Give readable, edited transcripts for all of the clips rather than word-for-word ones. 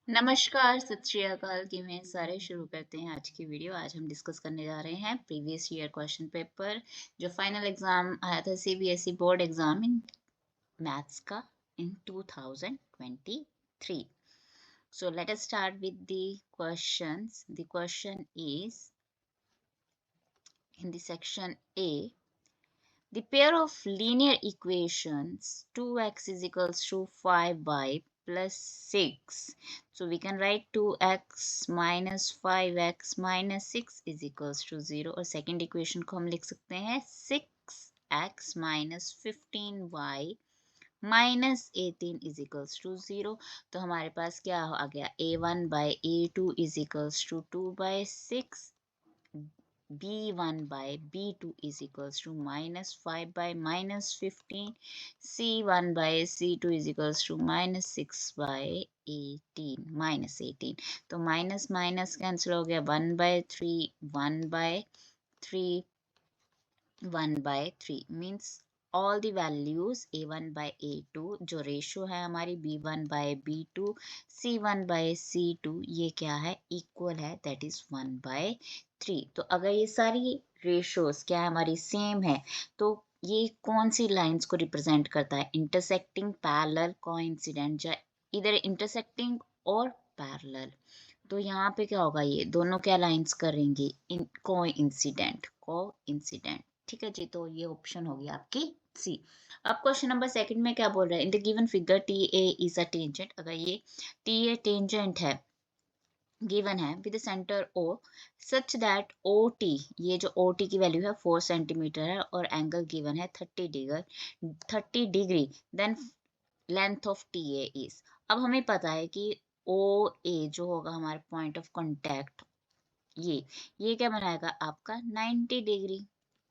नमस्कार, सत श्री अकाल की में सारे शुरू करते हैं आज की वीडियो। आज हम डिस्कस करने जा रहे हैं प्रीवियस ईयर क्वेश्चन पेपर जो फाइनल एग्जाम आया था CBSE board exam in maths का इन 2023। So let us start with the questions. The question is in the section A. The pair of linear equations 2x is equals to 5y plus 6. So we can write 2x minus 5x minus 6 is equals to 0 और second equation को हम लिख सकते हैं 6x minus 15y minus 18 is equals to 0। तो हमारे पास क्या आ गया a1 by a2 is equals to 2 by 6, b1 by b2 is equals to minus 5 by minus 15, c1 by c2 is equals to minus 6 by 18 minus 18। तो minus minus cancel हो गया 1 by 3 1 by 3 1 by 3 means all the values a1 by a2 जो ratio है हमारी b1 by b2 c1 by c2 ये क्या है equal है दैट इज 1 by 3। तो अगर ये सारी रेशोस क्या है हमारी सेम है तो ये कौन सी लाइंस को रिप्रेजेंट करता है इंटरसेक्टिंग पैरेलल कोइंसिडेंट या इधर इंटरसेक्टिंग और पैरेलल। तो यहाँ पे क्या होगा ये दोनों क्या लाइंस करेंगे इन को इंसिडेंट। ठीक है जी, तो ये ऑप्शन होगी आपकी सी। अब क्वेश्चन नंबर सेकंड में क्या बोल रहा है in the given figure T A is a tangent. अगर ये टी ए टेंजेंट है गिवन है with centre O such that O T ये जो ओ टी की वैल्यू है 4 सेंटीमीटर है और एंगल गिवन है 30 degree then length of T A is. अब हमें पता है कि ओ ए जो होगा हमारा पॉइंट ऑफ कांटेक्ट ये क्या बनाएगा आपका 90 डिग्री।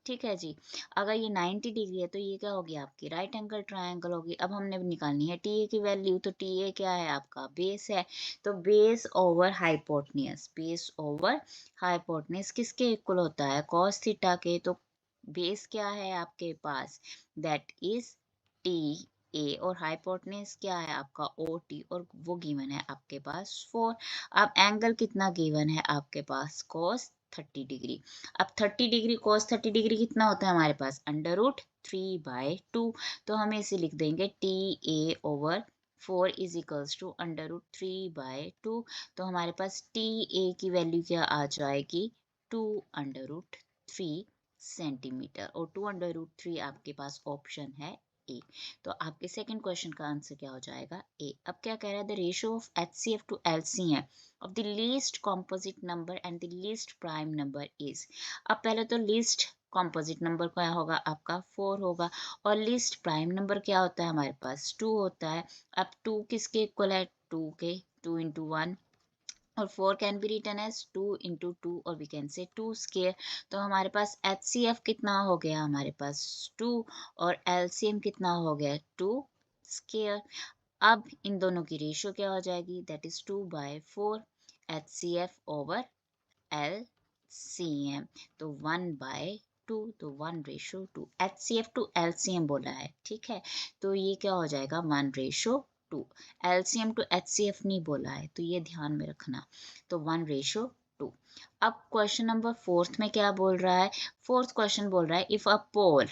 ठीक है जी, अगर ये 90 डिग्री है तो ये क्या होगी आपकी राइट एंगल ट्रायंगल होगी। अब हमने निकालनी है टी ए की वैल्यू, तो टी ए क्या है आपका बेस है, तो base over hypotenuse, base over hypotenuse किसके इक्वल होता है कॉस थीटा के। तो बेस क्या है आपके पास दैट इज टी ए और हाइपोटनियस क्या है आपका ओ टी और वो गिवन है आपके पास 4। अब एंगल कितना गिवन है आपके पास cos 30 डिग्री। अब 30 डिग्री cos 30 डिग्री कितना होता है हमारे पास √3/2। तो हम इसे लिख देंगे T A over 4 is equals to √3/2। तो हमारे पास टी ए की वैल्यू क्या आ जाएगी 2√3 सेंटीमीटर और 2√3 आपके पास ऑप्शन है ए। तो आपके सेकंड क्वेश्चन का आंसर क्या हो जाएगा ए। अब क्या कह रहा है the ratio of HCF to LCM of the least composite number and the least prime number is। अब पहले तो least composite number क्या होगा आपका 4 होगा और least prime number क्या होता है हमारे पास 2 होता है। अब 2 किसके इक्वल है 2 के 2 into 1 और 4 can be written as 2 into 2 और वी कैन से 2 स्केयर। तो हमारे पास HCF कितना हो गया हमारे पास 2 और LCM कितना हो गया 2 स्केयर। अब इन दोनों की रेशियो क्या हो जाएगी that is 2/4 HCF over LCM। तो 1/2 तो 1/2 HCF टू LCM बोला है। ठीक है, तो ये क्या हो जाएगा 1/2। LCM टू HCF नहीं बोला है तो ये ध्यान में रखना। तो 1/2। अब क्वेश्चन नंबर फोर्थ में क्या बोल रहा है फोर्थ क्वेश्चन बोल रहा है if a pole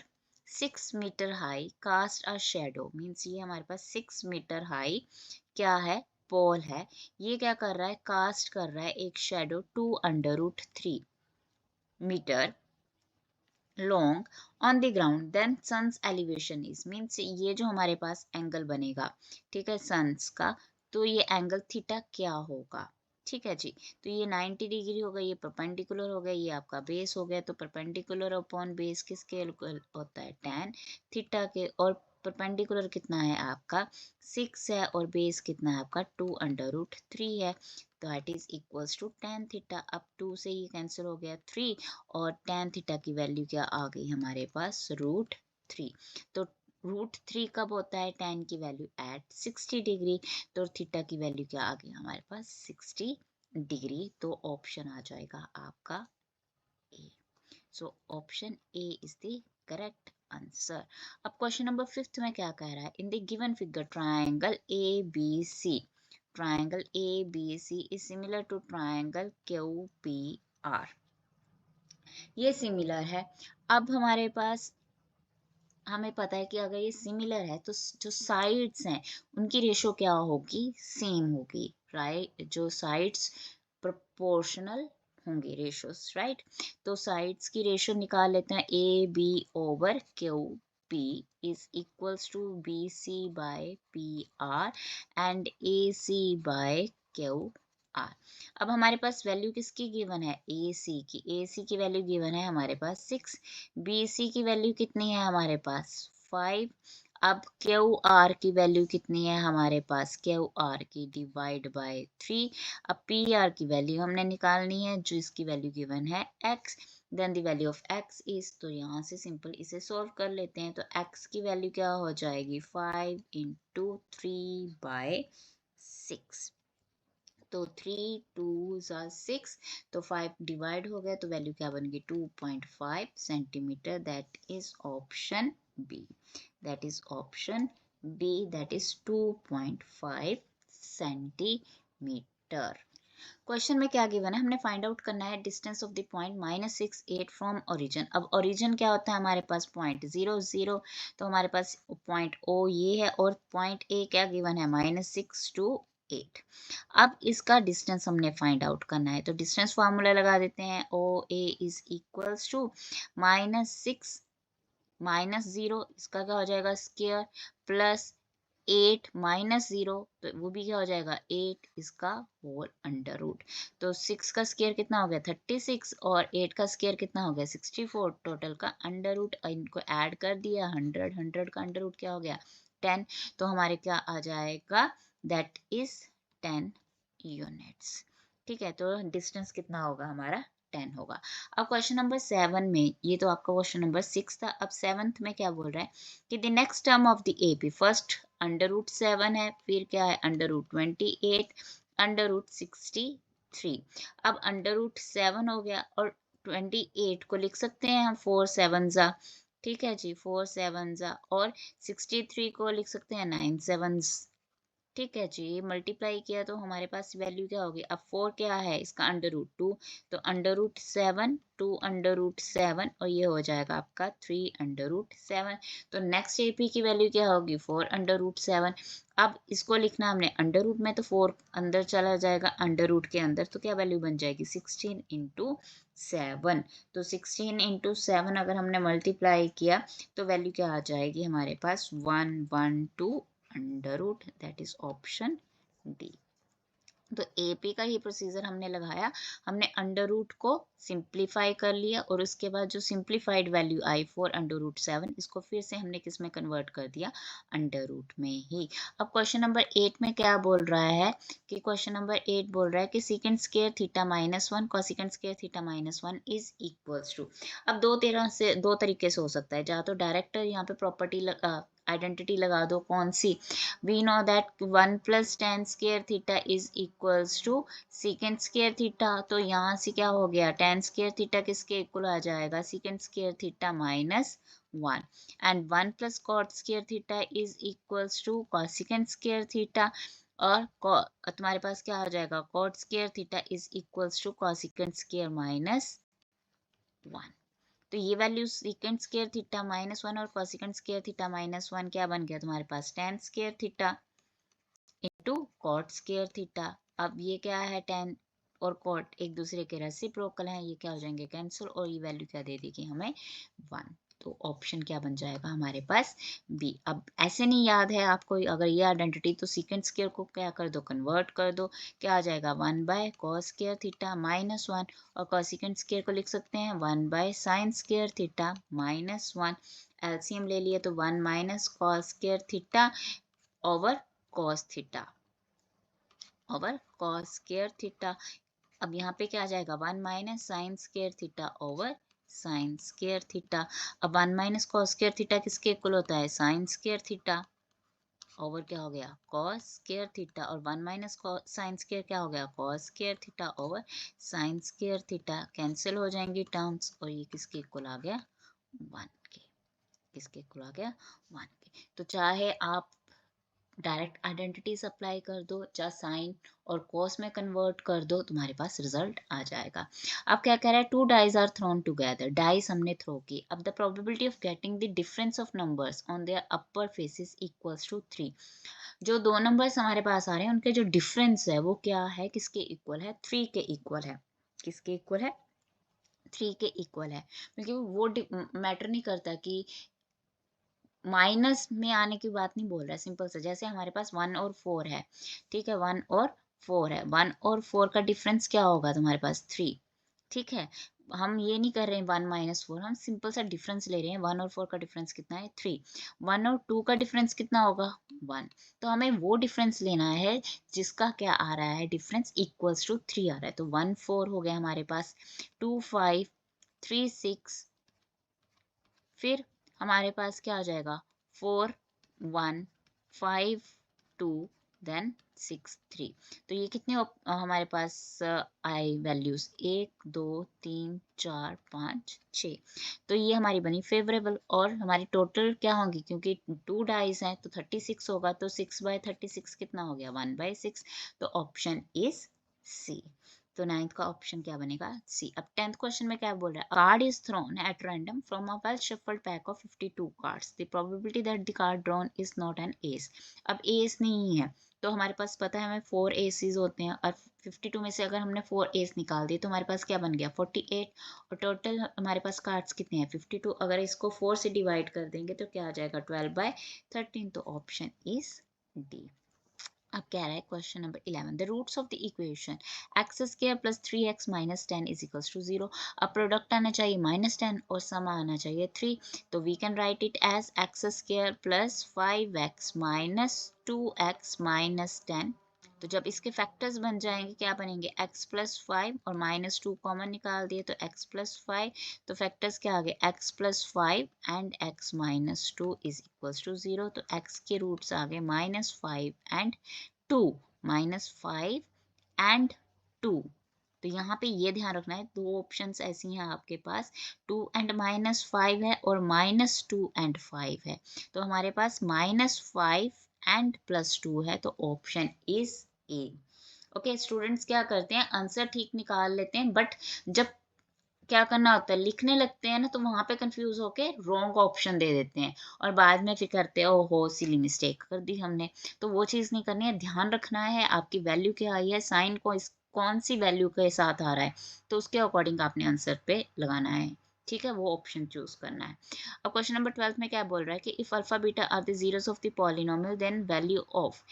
6 metre high cast a shadow means ये हमारे पास 6 मीटर हाई क्या है पोल है। ये क्या कर रहा है कास्ट कर रहा है एक shadow 2√3 metre long on the ground then sun's elevation is means ये जो हमारे पास एंगल बनेगा ठीक है सन्स का, तो ये एंगल थीटा क्या होगा। ठीक है जी, तो ये 90 डिग्री होगा, ये परपेंडिकुलर हो गया, ये आपका बेस हो गया। तो परपेंडिकुलर अपॉन बेस किसके इक्वल होता है tan थीटा के और परपेंडिकुलर कितना है आपका 6 है और बेस कितना है आपका 2√3 है। तो that is equals to tan theta. अब 2 से ये कैंसिल हो गया 3 और tan थीटा की वैल्यू क्या आ गई हमारे पास √3। तो √3 कब होता है tan की वैल्यू एट 60 डिग्री। तो थीटा की वैल्यू क्या आ गई हमारे पास 60 डिग्री। तो ऑप्शन आ जाएगा आपका a. So option a is the correct answer. अब क्वेश्चन नंबर फिफ्थ में क्या कह रहा है in the given figure triangle A B C triangle ABC is similar to triangle QPR. ये सिमिलर है। अब हमारे पास हमें पता है कि अगर ये सिमिलर है तो जो साइड्स हैं उनकी रेशो क्या होगी, सेम होगी, राइट। जो साइड्स प्रोपोर्शनल होंगे रेशोस, राइट। तो साइड्स की रेशो निकाल लेते हैं। A B over Q P is equals to B C by P R and A C by Q R. अब हमारे पास वैल्यू किसकी गिवन है, ए सी की। ए सी की वैल्यू गिवन है हमारे पास 6, बी सी की वैल्यू कितनी है हमारे पास 5। अब क्यू आर की वैल्यू कितनी है हमारे पास, क्यू आर की डिवाइड बाय 3। अब पी आर की वैल्यू हमने निकालनी है जो इसकी वैल्यू गिवन है x, then the value of x is, तो यहाँ से सिंपल इसे सॉल्व कर लेते हैं। तो x की वैल्यू क्या हो जाएगी 5 इंटू 3 बाय 6। तो 3 2 6, तो 5 डिवाइड हो गया तो वैल्यू क्या बन गई 2.5 centimetre. That is option B, that is option B, that is 2.5 centimetre. Question में क्या गिवन है, हमने फाइंड आउट करना है distance of the point -6 8 from origin. अब ओरिजिन क्या होता है हमारे पास पॉइंट 0 0, तो हमारे पास पॉइंट ओ ये है और पॉइंट ए क्या गिवन है -6 to 8। अब इसका डिस्टेंस हमने फाइंड आउट करना है, तो डिस्टेंस फार्मूला लगा देते हैं। ओ ए इज इक्वल्स टू -6 -0, इसका क्या हो जाएगा स्क्वायर, प्लस 8 -0, तो वो भी क्या हो जाएगा 8, इसका होल अंडर रूट। तो 6 का स्क्वायर कितना हो गया 36 और 8 का स्क्वायर कितना हो गया 64, टोटल का अंडर रूट इनको ऐड कर दिया 100, 100 का अंडर रूट क्या हो गया 10, तो हमारे क्या आ जाएगा दैट इज 10 यूनिट्स। ठीक है, तो डिस्टेंस कितना होगा हमारा 10 होगा। अब क्वेश्चन नंबर 7 में, ये तो आपका क्वेश्चन नंबर 6 था, अब 7th में क्या बोल रहा है कि the next term of the AP, first under root 7 है, फिर क्या है अंडर रूट 28, अंडर रूट 63। अब अंडर रूट 7 हो गया और 28 को लिख सकते हैं हम 4 7 जा, ठीक है जी 4 7 जा, और 63 को लिख सकते हैं 9 7। ठीक है जी, मल्टीप्लाई किया तो हमारे पास वैल्यू क्या होगी, अब 4 क्या है इसका अंडर रूट 2, तो अंडर रूट 7 2 अंडर रूट 7 और ये हो जाएगा आपका 3 अंडर रूट 7। तो नेक्स्ट एपी की वैल्यू क्या होगी 4 अंडर रूट 7। अब इसको लिखना हमने अंडर रूट में, तो 4 अंदर चला जाएगा अंडर रूट के अंदर, तो क्या वैल्यू बन जाएगी 16 इंटू 7। तो 16 इंटू 7 अगर हमने मल्टीप्लाई किया तो वैल्यू क्या आ जाएगी हमारे पास 112 under root, that is option D. तो एपी का ही प्रोसीजर हमने लगाया, हमने अंडर रूट को सिंप्लीफाई कर लिया और उसके बाद जो सिंप्लीफाइड वैल्यू आई 4 अंडर रूट 7, इसको फिर से हमने किस में कन्वर्ट कर दिया अंडर रूट में ही। अब क्वेश्चन नंबर 8 में क्या बोल रहा है कि क्वेश्चन नंबर 8 बोल रहा है कि secant square theta -1 cosecant square theta -1 is equals to. अब दो तरीके से हो सकता है, या तो डायरेक्ट यहाँ पे प्रॉपर्टी आइडेंटिटी लगा दो, कौन सी, we know that 1 plus tan square theta is equals to secant square theta, तो यहाँ से क्या हो गया tan square theta किसके इक्वल आ जाएगा secant square theta -1 and 1 plus cot square theta is equals to cosecant square theta, और तुम्हारे पास क्या आ जाएगा cot square theta is equals to cosecant square -1। तो ये वैल्यू सीकेंड स्क्वायर थीटा -1 और कोसेकेंड स्क्वायर थीटा -1 क्या बन गया तुम्हारे पास tan square theta into cot square theta. अब ये क्या है tan और कॉट एक दूसरे के रेसिप्रोकल हैं, ये क्या हो जाएंगे कैंसिल, और ये वैल्यू क्या दे देगी हमें 1। तो ऑप्शन क्या बन जाएगा हमारे पास बी। अब ऐसे नहीं याद है आपको, अगर ये आइडेंटिटी, तो सीकेंड स्क्वायर को क्या कर दो कन्वर्ट कर दो, क्या आ जाएगा 1 बाय कॉस स्क्वायर थीटा -1, और कोसेकेंड स्क्वायर को लिख सकते हैं 1 by sine square theta -1। LCM ले लिए तो 1 minus cos square theta over cos theta over cos square theta. अब यहाँ पे क्या आ जाएगा 1 minus sine square theta over sign square theta. अब 1 माइनस कॉस स्क्वायर थीटा किसके इक्वल होता है साइन स्क्वायर थीटा ओवर क्या हो गया कॉस स्क्वायर थीटा, और 1 माइनस साइन स्क्वायर क्या हो गया cos square theta over sign square theta, cancel हो जाएंगी टर्म्स और ये किसके इक्वल आ गया 1 के, किसके इक्वल आ गया 1 के। तो चाहे आप डायरेक्ट आइडेंटिटीज अप्लाई कर दो, या साइन और कॉस में कन्वर्ट कर दो, तुम्हारे पास रिजल्ट आ जाएगा। अब क्या कह रहा है, two dice are thrown together, dice हमने थ्रो की। अब the probability of getting the difference of numbers on their upper faces equals to 3। जो दो नंबर्स हमारे पास आ रहे हैं उनके जो डिफरेंस है वो क्या है, किसके इक्वल है, 3 के इक्वल है। किसके इक्वल है, 3 के इक्वल है। क्योंकि वो मैटर नहीं करता कि माइनस में आने की बात नहीं बोल रहा है, सिंपल सा, जैसे हमारे पास 1 और 4 है, ठीक है, 1 और 4 है, 1 और 4 का डिफरेंस क्या होगा तुम्हारे पास, 3, ठीक है। हम ये नहीं कर रहे हैं 1 - 4, हम सिंपल सा डिफरेंस ले रहे हैं, 1 और 4 का डिफरेंस कितना है, 3। 1 और 2 का डिफरेंस कितना होगा, 1। तो हमें वो डिफरेंस लेना है जिसका क्या आ रहा है, डिफरेंस इक्वल्स टू 3 आ रहा है। तो 1 4 हो गया हमारे पास, 2 5, 3 6, फिर हमारे पास क्या आ जाएगा, 4 1 5 2, देन 6 3। तो ये कितने हमारे पास आई वैल्यूज, 1 2 3 4 5 6। तो ये हमारी बनी फेवरेबल, और हमारी टोटल क्या होगी, क्योंकि 2 डाइज हैं तो 36 होगा, तो 6/36 कितना हो गया, 1/6। तो ऑप्शन इज सी। तो नाइन्थ का ऑप्शन क्या बनेगा, सी। अब 10th क्वेश्चन में क्या बोल रहा है, card is throne at random from a well shuffled pack of 52 cards, the probability that the card drawn is not an S. अब एस नहीं है, तो हमारे पास पता है हमें 4 एसीज होते हैं, और 52 में से अगर हमने 4 एस निकाल दिए तो हमारे पास क्या बन गया, 48। और टोटल हमारे पास कार्ड्स कितने हैं, 52। अगर इसको 4 से डिवाइड कर देंगे तो क्या आ जाएगा, 12/13। तो ऑप्शन इज डी। अब कह रहा है question number 11, the roots of the equation x square plus 3x minus 10 is equals to 0। अब प्रोडक्ट आना चाहिए -10 और सम आना चाहिए 3। तो we can write it as x square plus 5x minus 2x minus 10। तो जब इसके फैक्टर्स बन जाएंगे क्या बनेंगे, x+5 और -2 कॉमन निकाल दिए तो x+5। तो फैक्टर्स क्या आ गए, x+5 and x-2 is equals to 0। तो x के रूट्स आ गए -5 एंड 2, -5 एंड 2। तो यहाँ पे ये ध्यान रखना है, दो ऑप्शंस ऐसी हैं आपके पास, 2 एंड -5 है और -2 एंड 5 है। तो हमारे पास -5 एंड +2 है, तो option is a. Okay students, क्या करते हैं, आंसर ठीक निकाल लेते हैं, बट जब क्या करना होता है, लिखने लगते हैं ना, तो वहां पे कंफ्यूज होके रॉन्ग ऑप्शन दे देते हैं, और बाद में फिर करते हैं ओहो सिली मिस्टेक कर दी हमने। तो वो चीज़ नहीं करनी है, ध्यान रखना है आपकी वैल्यू क्या आई है, साइन को कौन सी वैल्यू के साथ आ रहा है, तो उसके अकॉर्डिंग आपने आंसर पे लगाना है, ठीक है, वो ऑप्शन चूज करना है। अब क्वेश्चन नंबर 12 में क्या बोल रहा है कि if alpha beta are the zeros of the polynomial then value of.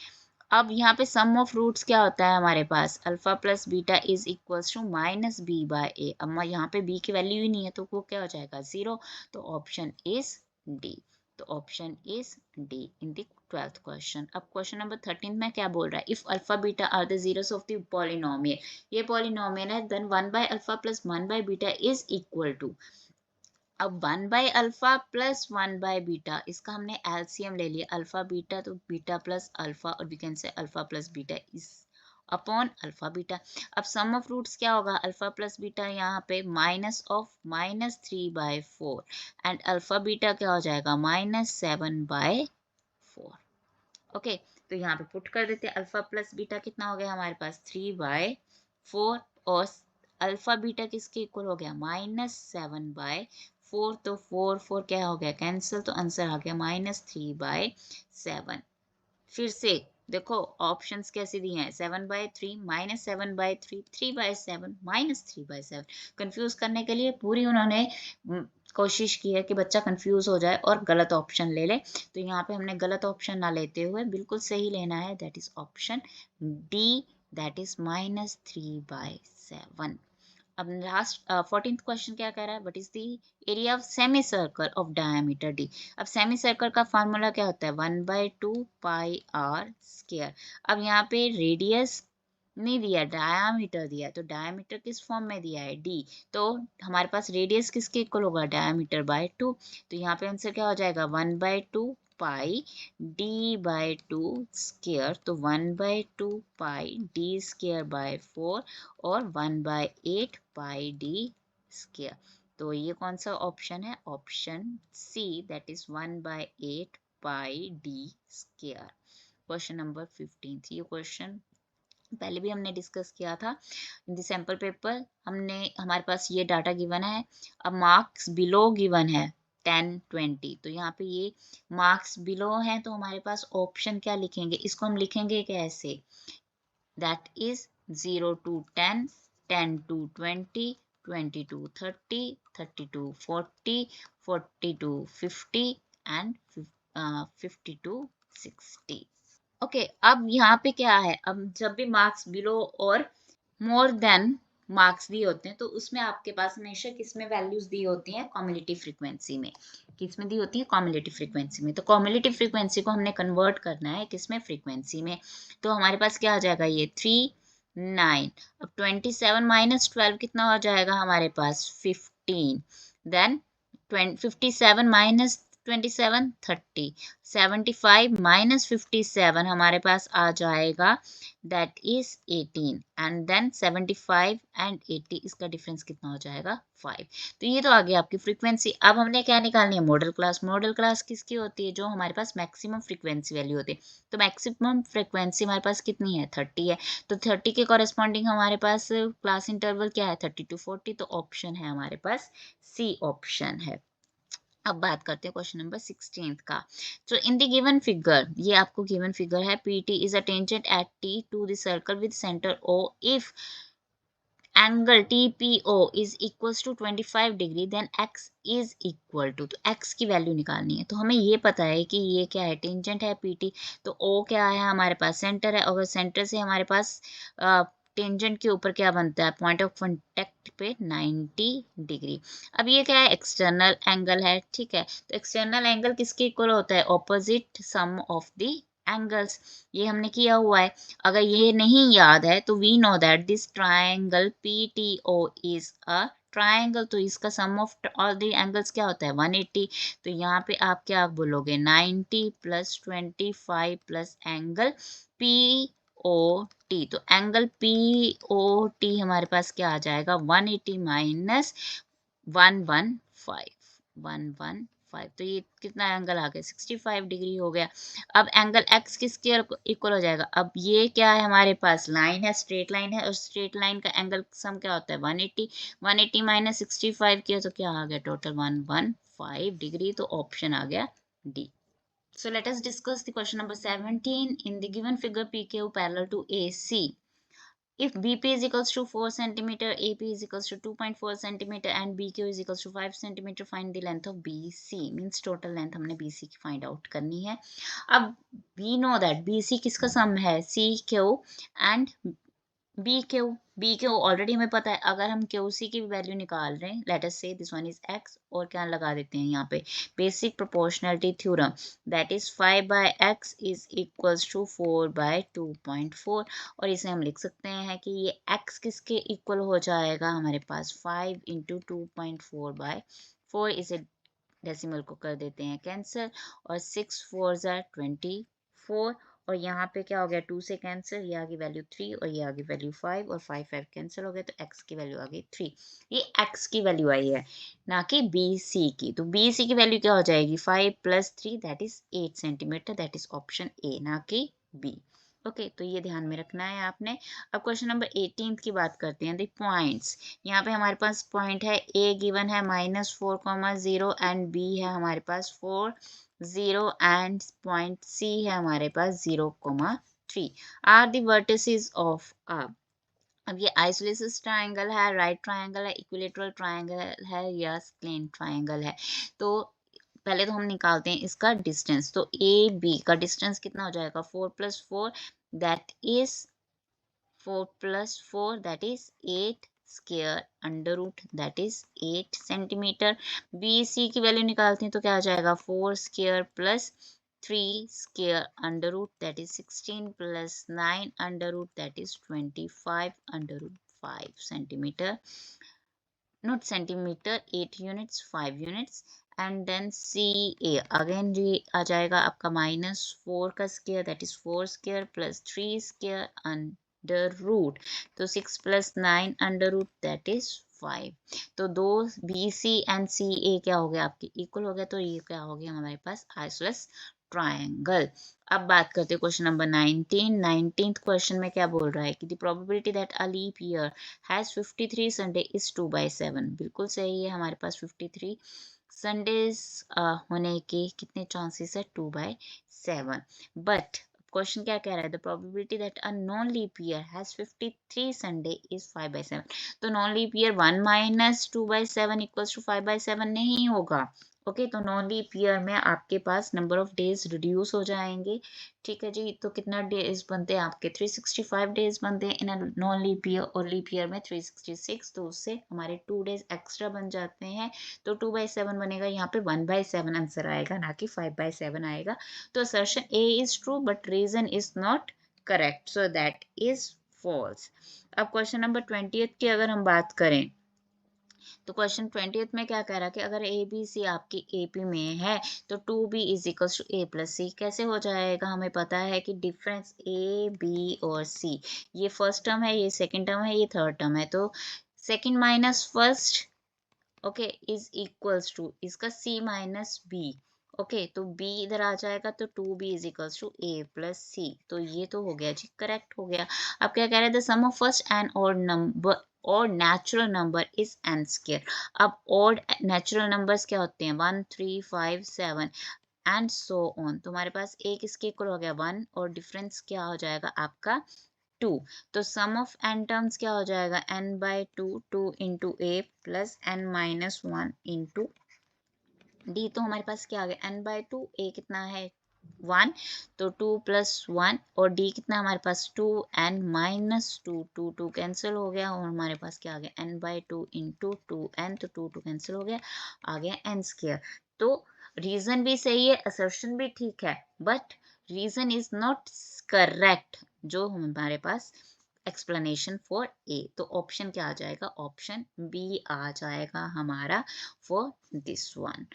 अब यहाँ पे सम ऑफ रूट्स क्या होता है हमारे पास, alpha plus beta is equals to -b/a। अब यहाँ पे b की वैल्यू ही नहीं है तो वो क्या हो जाएगा, 0। तो ऑप्शन इज डी। तो option is D in the 12th question. अब क्वेश्चन नंबर 13 में क्या बोल रहा है, if alpha beta are the zeros of the polynomial, ये पॉलिनोमियल है, देन 1/अल्फा प्लस 1/बीटा इज इक्वल टू। अब 1/अल्फा प्लस 1/बीटा, इसका हमने एलसीएम ले लिया, अल्फा बीटा तो बीटा प्लस अल्फा, और we can say alpha plus beta is upon alpha beta. अब सम ऑफ रूट्स क्या होगा, अल्फा प्लस बीटा यहाँ पे minus of -3/4 and alpha beta क्या हो जाएगा, -7/4। ओके, तो यहाँ पे पुट कर देते हैं, अल्फा प्लस बीटा कितना हो गया हमारे पास, 3/4, और अल्फा बीटा किसके इक्वल हो गया, -7/4। तो 4 4 क्या हो गया, कैंसिल, तो आंसर आ गया -3/7। फिर से देखो ऑप्शंस कैसे दिए हैं, 7/3, -7/3, 3/7, -3/7। कंफ्यूज करने के लिए पूरी उन्होंने कोशिश की है कि बच्चा कंफ्यूज हो जाए और गलत ऑप्शन ले ले। तो यहाँ पे हमने गलत ऑप्शन ना लेते हुए बिल्कुल सही लेना है, that is option D, that is -3/7। अब लास्ट 14th क्वेश्चन क्या कह रहा है, what is the area of semi circle of diameter D. अब सेमी सर्कल का फार्मूला क्या होता है, 1/2πr²। अब यहाँ पे रेडियस नहीं दिया, डायामीटर दिया है, तो डायामीटर किस फॉर्म में दिया है, डी। तो हमारे पास रेडियस किसके इक्वल होगा, डायामीटर/2। तो यहाँ पे आंसर क्या हो जाएगा, 1/2π d/2 तो 1/2πd²/4 और 1/8πd²। तो ये कौन सा ऑप्शन है, option C, that is 1/8πd²। Question number 15। ये क्वेश्चन पहले भी हमने डिस्कस किया था इन द सैम्पल पेपर। हमारे पास ये डाटा गिवन है, अब मार्क्स बिलो गिवन है 10 20। तो यहाँ पे ये मार्क्स बिलो है, तो हमारे पास ऑप्शन क्या लिखेंगे, इसको हम लिखेंगे कैसे, that is 0 to 10, 10 to 20, 20 to 30, 30 to 40, 40 to 50 and 50 to 60। Okay अब यहाँ पे क्या है, अब जब भी मार्क्स बिलो और मोर देन मार्क्स दिए होते हैं, तो उसमें आपके पास हमेशा किसमें वैल्यूज दी होती हैं, कॉम्युलेटिव फ्रीक्वेंसी में। किसमें दी होती है, कॉम्युलेटिव फ्रीक्वेंसी में। तो कॉम्युलेटिव फ्रीक्वेंसी को हमने कन्वर्ट करना है किसमें, फ्रीक्वेंसी में। तो हमारे पास क्या आ जाएगा, ये 3 9। अब 27 माइनस 12 कितना हो जाएगा हमारे पास, 15। Then 57 minus 27 30। 75 माइनस 57 हमारे पास आ जाएगा, that is 18। And then 75 and 80 इसका डिफरेंस कितना हो जाएगा, 5। तो ये तो आ गया आपकी फ्रीक्वेंसी। अब हमने क्या निकालनी है, मॉडल क्लास। मॉडल क्लास किसकी होती है, जो हमारे पास मैक्सिमम फ्रीक्वेंसी वैल्यू होती है। तो मैक्सिमम फ्रीक्वेंसी हमारे पास कितनी है, 30 है। तो 30 के कॉरेस्पॉन्डिंग हमारे पास क्लास इंटरवल क्या है, 30 to 40। तो ऑप्शन है हमारे पास सी ऑप्शन है। अब बात करते हैं क्वेश्चन नंबर 16 का। तो इन द गिवन फिगर, ये आपको गिवन फिगर है, PT is a tangent at T to the circle with centre O if angle TPO is equals to 25 degree then x is equal to. तो x की value निकालनी है। तो हमें ये पता है कि ये क्या है, टेंजेंट है PT। तो O क्या है हमारे पास, सेंटर है। अगर सेंटर से हमारे पास टेंजेंट के ऊपर क्या बनता है, पॉइंट ऑफ कॉन्टेक्ट पे 90 डिग्री। अब ये क्या है, एक्सटर्नल एंगल है, ठीक है। तो एक्सटर्नल एंगल किसके इक्वल होता है, opposite sum of the angles. ये हमने किया हुआ है। अगर ये नहीं याद है तो we know that this triangle PTO is a triangle. तो इसका sum of all the angles क्या होता है, 180। तो यहाँ पे आप क्या बोलोगे, 90 प्लस 25 प्लस एंगल POT। तो एंगल POT हमारे पास क्या आ जाएगा, 180 माइनस 115 115। तो ये कितना एंगल आ गया, 65 डिग्री हो गया। अब एंगल x किसके इक्वल हो जाएगा, अब ये क्या है हमारे पास, लाइन है, स्ट्रेट लाइन है, और स्ट्रेट लाइन का एंगल सम क्या होता है, 180। 180 माइनस 65 किया तो क्या आ गया, टोटल 115 डिग्री। तो ऑप्शन आ गया D. So let us discuss the question number 17. In the given figure, PQ parallel to AC. If BP is equals to 4 centimeter, AP is equals to 2.4 centimeter, and BQ is equals to 5 centimeter, find the length of BC. Means total length हमने BC की find out करनी है। अब we know that BC किसका सम है, CQ and B Q already हमें पता है। अगर हम क्यू सी की वैल्यू निकाल रहे हैं, लेट अस से दिस वन इज एक्स, और क्या लगा देते हैं यहाँ पे, basic proportionality theorem, that is 5/x is equals to 4/2.4। और इसे हम लिख सकते हैं कि ये x किसके इक्वल हो जाएगा हमारे पास, 5 इंटू 2.4/4। इसे डेसिमल को कर देते हैं कैंसिल, और 6 4 24। और यहाँ पे क्या हो गया, 2 से कैंसिल, ये आ गई वैल्यू 3, और ये आ गई वैल्यू 5, और 5 5 कैंसिल हो गया, तो x की वैल्यू आ गई 3। ये x की वैल्यू आई है, ना कि BC की। तो BC की वैल्यू क्या हो जाएगी, 5 + 3 that is 8 centimetre, that is option A, ना कि B। ओके तो ये ध्यान में रखना है आपने। अब क्वेश्चन नंबर 18 की बात करते हैं, द पॉइंट्स। यहाँ पे हमारे पास पॉइंट है, A गिवन है -4,0 एंड B है हमारे पास 4 0 एंड पॉइंट C है हमारे पास 0,3 आर द वर्टिसेस ऑफ अब ये आइसोसेलेस ट्रायंगल है, राइट ट्रायंगल है, इक्विलेटरल ट्रायंगल है, या प्लेन ट्रायंगल है। तो पहले तो हम निकालते हैं इसका डिस्टेंस। तो ए बी का डिस्टेंस कितना हो जाएगा, 4 + 4 that is 4 + 4 that is 8 square under root that is 8 centimetre. B C की वैल्यू निकालते हैं तो क्या आ जाएगा, 4 square plus 3 square under root that is 16 plus 9 under root that is 25 under root 5 centimeter, not centimeter, 8 units 5 units। and then CA again ये आ जाएगा आपका -4 का square that is 4 square plus 3 square under root, तो 6 + 9 under root that is 5। तो दो BC and CA क्या हो गया आपके इक्वल हो गया। तो ये क्या हो गया हमारे पास आइसोसेलेस ट्रायंगल। अब बात करते हैं क्वेश्चन नंबर 19। 19th क्वेश्चन में क्या बोल रहा है कि the probability that a leap year has 53 Sunday is 2/7। बिल्कुल सही है, हमारे पास 53 संडेज होने के कितने चांसेस है, 2/7। बट क्वेश्चन क्या कह रहा है, the probability that a non leap year has 53 Sunday is 5/7। तो non leap year 1 minus 2/7 equals to 5/7 नहीं होगा। ओके, तो नॉन लीप ईयर में आपके पास नंबर ऑफ डेज रिड्यूस हो जाएंगे। ठीक है जी, तो कितना डेज बनते हैं आपके, 365 डेज बनते हैं इन नॉन लीप ईयर, और लीप ईयर में 366, तो उससे हमारे 2 डेज एक्स्ट्रा बन जाते हैं। तो 2/7 बनेगा, यहाँ पे 1/7 आंसर आएगा, ना कि 5/7 आएगा। तो assertion A is true but reason is not correct, so that is false. अब क्वेश्चन नंबर 20 की अगर हम बात करें, तो क्वेश्चन 20 में क्या कह रहा है कि अगर ए बी सी आपकी एपी में है तो 2b is equals to a plus C. कैसे हो जाएगा, हमें पता है कि डिफरेंस ए बी और सी, ये फर्स्ट टर्म है, ये सेकंड टर्म है, ये थर्ड टर्म है, तो second minus first okay is equals to इसका c माइनस बी। ओके, तो b इधर आ जाएगा, तो 2b is equals to a plus C. तो ये तो हो गया जी, करेक्ट हो गया। अब क्या कह रहे हैं, the sum of first and odd number और natural number is n square. अब ऑड नेचुरल नंबर्स क्या होते हैं, 1 3 5 7 एंड सो ऑन। तो हमारे पास एक किसके इक्वल हो गया, 1, और डिफरेंस क्या हो जाएगा आपका 2। तो सम ऑफ एन टर्म्स क्या हो जाएगा, n/2, 2 into A plus n-1 into D. तो हमारे पास क्या आ गया, n/2, ए कितना है 1, तो 2 प्लस 1, और डी कितना हमारे पास 2, n-2, 2 2 कैंसिल हो गया, और हमारे पास क्या आ गया, n/2 इंटू 2n, तो 2 2 कैंसिल हो गया, आ गया n स्क्वायर। तो रीजन भी सही है, असर्शन भी ठीक है, but reason is not correct, जो हमारे पास एक्सप्लेनेशन फॉर ए। तो ऑप्शन क्या आ जाएगा, ऑप्शन बी आ जाएगा हमारा for this one.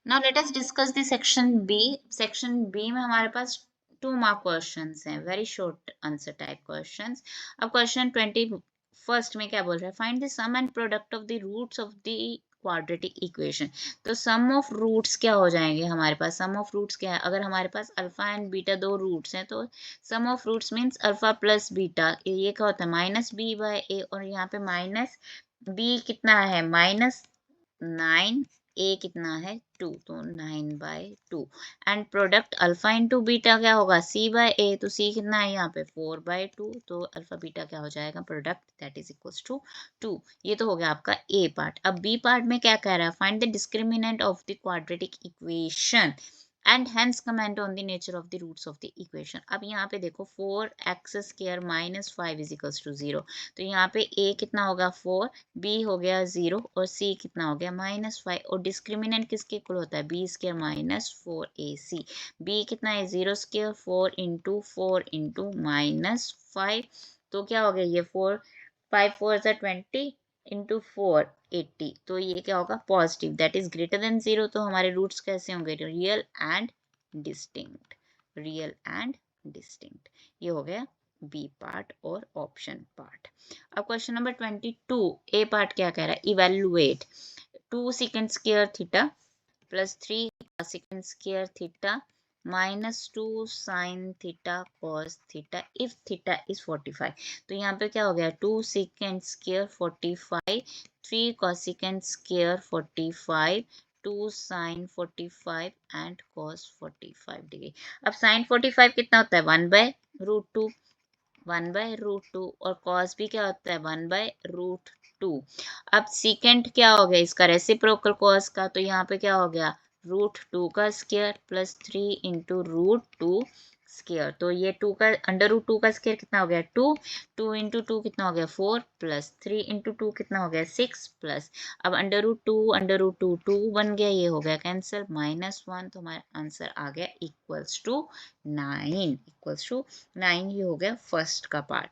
Now let us discuss the section B. Section B में हमारे पास 2 मार्क क्वेश्चंस हैं, very short answer type questions. अब क्वेश्चन 21 में क्या बोल रहा है, find the sum and product of the roots of the quadratic equation. तो सम ऑफ रूट्स क्या हो जाएंगे हमारे पास, सम ऑफ रूट्स क्या है, अगर हमारे पास अल्फा एंड बीटा 2 रूट्स हैं, तो sum of roots means alpha plus beta, ये क्या होता है, -b/a, और यहाँ पे माइनस b कितना है, -9, ए कितना है 2, तो 9/2। And product alpha into beta क्या होगा, c/a, तो c कितना है यहाँ पे 4/2, तो अल्फा बीटा क्या हो जाएगा, product that is equals to 2। ये तो हो गया आपका ए पार्ट। अब बी पार्ट में क्या कह रहा है, find the discriminant of the quadratic equation and hence comment on the nature of the roots of the equation. अब यहाँ पे देखो 4x² minus 5 is equals to 0, तो यहाँ पे a कितना होगा 4, b हो गया 0, और c कितना हो गया -5, और डिस्क्रिमिनेंट किसके इक्वल होता है, b² माइनस 4ac। b कितना है 0², 4 इंटू -5, तो क्या हो गया ये 4, 5 4 20 इंटू 4 80, तो ये क्या होगा positive, that is greater than 0। तो हमारे रूट्स कैसे होंगे, real and distinct, real and distinct. ये हो गया बी पार्ट और ऑप्शन पार्ट। अब क्वेश्चन नंबर 22 ए पार्ट क्या कह रहा है, evaluate 2 second square theta plus 3 second square theta -2 sine theta cos theta if theta is 45। तो यहाँ पे क्या हो गया, 2 second square 45, 3 cosecant square 45, 2 sine 45 and cos 45 degree. अब साइन 45 कितना होता है, 1/√2, 1/√2, और cos भी क्या होता है 1/√2। अब सेकेंड क्या हो गया इसका, रेसिप्रोकल cos का, तो यहाँ पे क्या हो गया √2 का स्क्वायर प्लस 3 इंटू √2 स्क्वायर। तो ये 2 का √2 का स्क्वायर कितना हो गया 2, 2 इंटू 2 कितना हो गया 4, प्लस 3 इंटू 2 कितना हो गया 6, प्लस अब √2 2 बन गया, ये हो गया कैंसिल, -1, तो हमारा आंसर आ गया इक्वल्स टू 9, इक्वल्स टू 9। ये हो गया फर्स्ट का पार्ट,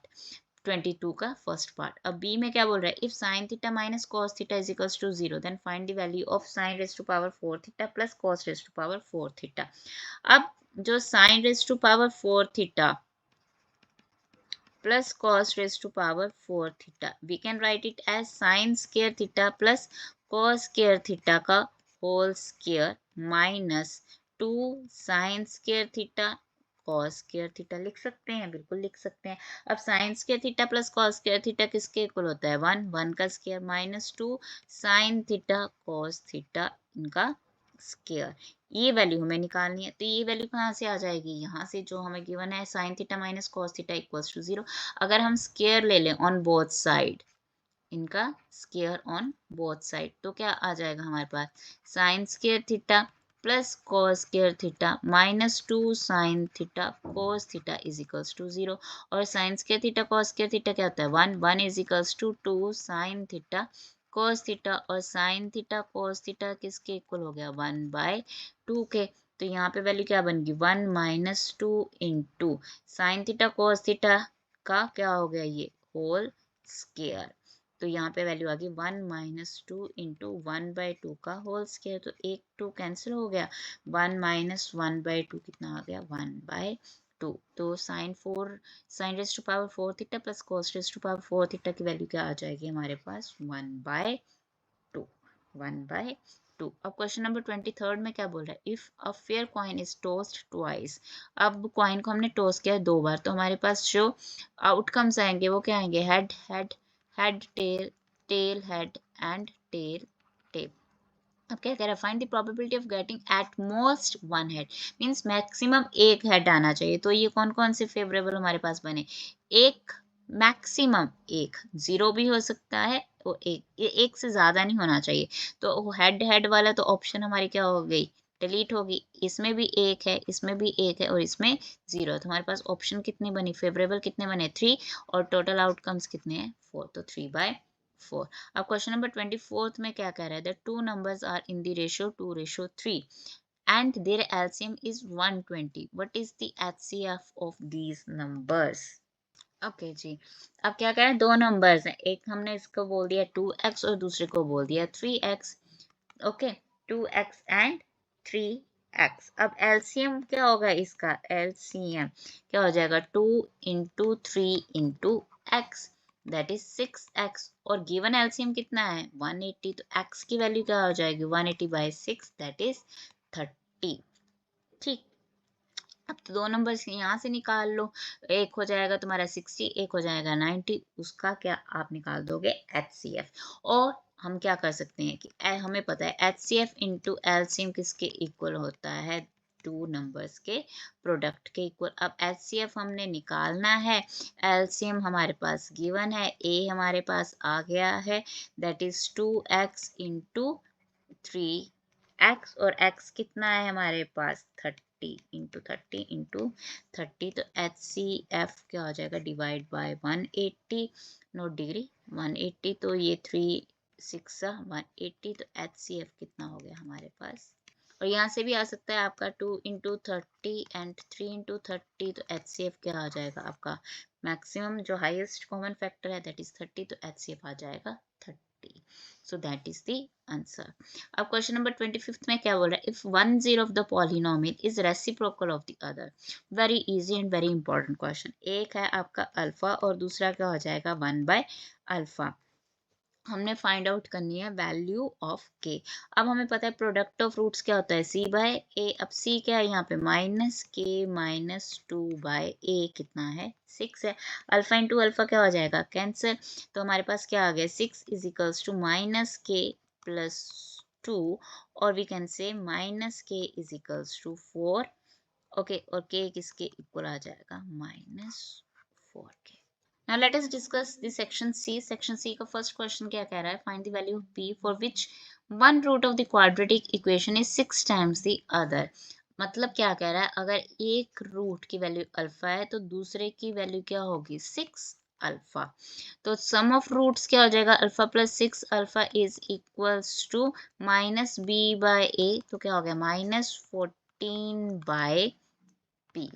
22 का फर्स्ट पार्ट। अब बी में क्या बोल रहा है, if sine theta minus cos theta is equals to 0 then find the value of sine raise to power 4 theta plus cos raise to power 4 theta. अब जो sine raise to power 4 theta plus cos raised to power 4 theta, we can write it as sin square theta plus cos square theta का whole square minus two sine square theta cos square theta लिख सकते हैं, बिल्कुल लिख सकते हैं। अब sine square theta plus cos square theta किसके इक्वल होता है? 1 का square minus 2 sine theta cos theta इनका स्क्वायर। ये वैल्यू हमें निकालनी है, तो ये वैल्यू कहाँ से आ जाएगी? यहाँ से जो हमें गिवन है sine theta minus cos theta equals to 0। अगर हम स्क्वायर ले लें ऑन बोथ साइड, इनका स्क्वायर ऑन बोथ साइड, तो क्या आ जाएगा हमारे पास? Sine square theta plus cos square theta minus 2 sine theta cos theta is equals to 0। और sine square theta cos square theta क्या होता है? 1 is equals to 2 sine theta cos theta, और साइन थीटा कॉस थीटा किसके equal हो गया? 1/2 के। तो यहाँ पे वैल्यू क्या बन गई? 1 minus 2 into sine theta cos theta का क्या हो गया? ये होल स्क्वायर। तो यहाँ पे वैल्यू आ गई 1 माइनस 2 इंटू 1/2 का होल स्क्वायर। तो एक 2 कैंसिल हो गया, 1 माइनस 1/2 कितना आ गया? 1/2। तो sine raise to power 4 theta plus cos raise to power 4 theta की वैल्यू क्या आ जाएगी हमारे पास? 1/2। 1/2। अब क्वेश्चन नंबर 23 में क्या बोल रहा है? If a fair coin is tossed twice. अब कॉइन को हमने टॉस किया 2 बार, तो हमारे पास जो आउटकम्स आएंगे वो क्या आएंगे? Head head head tail tail head and tail tail. अब क्या कह रहा है? Find the probability of getting at most one head, means maximum एक हेड आना चाहिए। तो ये कौन कौन से फेवरेबल हमारे पास बने? एक, मैक्सिमम एक, 0 भी हो सकता है, वो एक, ये एक से ज्यादा नहीं होना चाहिए। तो हेड हेड वाला तो ऑप्शन हमारी क्या हो गई? डिलीट होगी। इसमें भी एक है, इसमें भी एक है, और इसमें 0। तो हमारे पास ऑप्शन कितनी बनी? फेवरेबल कितने बने? 3। और टोटल आउटकम्स कितने हैं? 4। तो 3/4। अब क्वेश्चन नंबर 24 में क्या कह रहा है? The two numbers are in the ratio 2:3 and their LCM is 120. What is the HCF of these numbers? Okay जी। अब क्या करें? दो नंबर्स हैं, एक हमने इसको बोल दिया 2x और दूसरे को बोल दिया 3x। Okay, 2x and 3x। अब एलसीएम क्या होगा इसका? एलसीएम क्या हो जाएगा? 2 into 3 into x, that is 6x। और गिवन एलसीएम कितना है? 180। तो x की वैल्यू क्या हो जाएगी? 180/6, दैट इज 30। ठीक। अब तो दो नंबर यहाँ से निकाल लो, एक हो जाएगा तुम्हारा 60, एक हो जाएगा 90। उसका क्या आप निकाल दोगे? HCF। और हम क्या कर सकते हैं कि हमें पता है HCF इंटू एलसीएम किसके इक्वल होता है? टू नंबर्स के प्रोडक्ट के इक्वल। अब HCF हमने निकालना है, एलसीएम हमारे पास गिवन है, A हमारे पास आ गया है, that is 2x into 3x, और x कितना है हमारे पास? 30 इंटू 30 इंटू 30। तो HCF क्या हो जाएगा? Divide by 180, note degree 180। तो ये 3 6 180। तो HCF कितना हो गया हमारे पास? और यहाँ से भी आ सकता है आपका 2 इंटू 30 एंड 3 इंटू 30। तो HCF क्या आ जाएगा आपका? मैक्सिमम जो हाईएस्ट कॉमन फैक्टर है दैट इज 30। तो HCF आ जाएगा 30। सो दैट इज द आंसर। अब क्वेश्चन नंबर 25 में क्या बोल रहा है? If one zero of the polynomial is reciprocal of the other. Very easy and very important question. एक है आपका अल्फा और दूसरा क्या हो जाएगा? 1/अल्फा। हमने फाइंड आउट करनी है वैल्यू ऑफ के। अब हमें पता है प्रोडक्ट ऑफ रूट्स क्या होता है? C/A। अब C क्या है यहाँ पे? -K-2/A कितना है? 6 है। अल्फा इंटू अल्फा क्या हो जाएगा? कैंसर। तो हमारे पास क्या आ गया? 6 इज इक्वल्स टू -K+2, और we can say -K is equals to 4। Okay, और K किसके इक्वल आ जाएगा? -4 के। Now let us discuss the section C. Section C का first question क्या कह रहा है? Find the value of P for which one root of the quadratic equation is 6 times the other. मतलब क्या कह रहा है? अगर एक रूट की वैल्यू अल्फा है तो दूसरे की वैल्यू क्या होगी? 6 अल्फा। तो सम ऑफ रूट्स क्या हो जाएगा? Alpha plus 6 alpha is equals to -B/A। तो क्या हो गया? -14/P।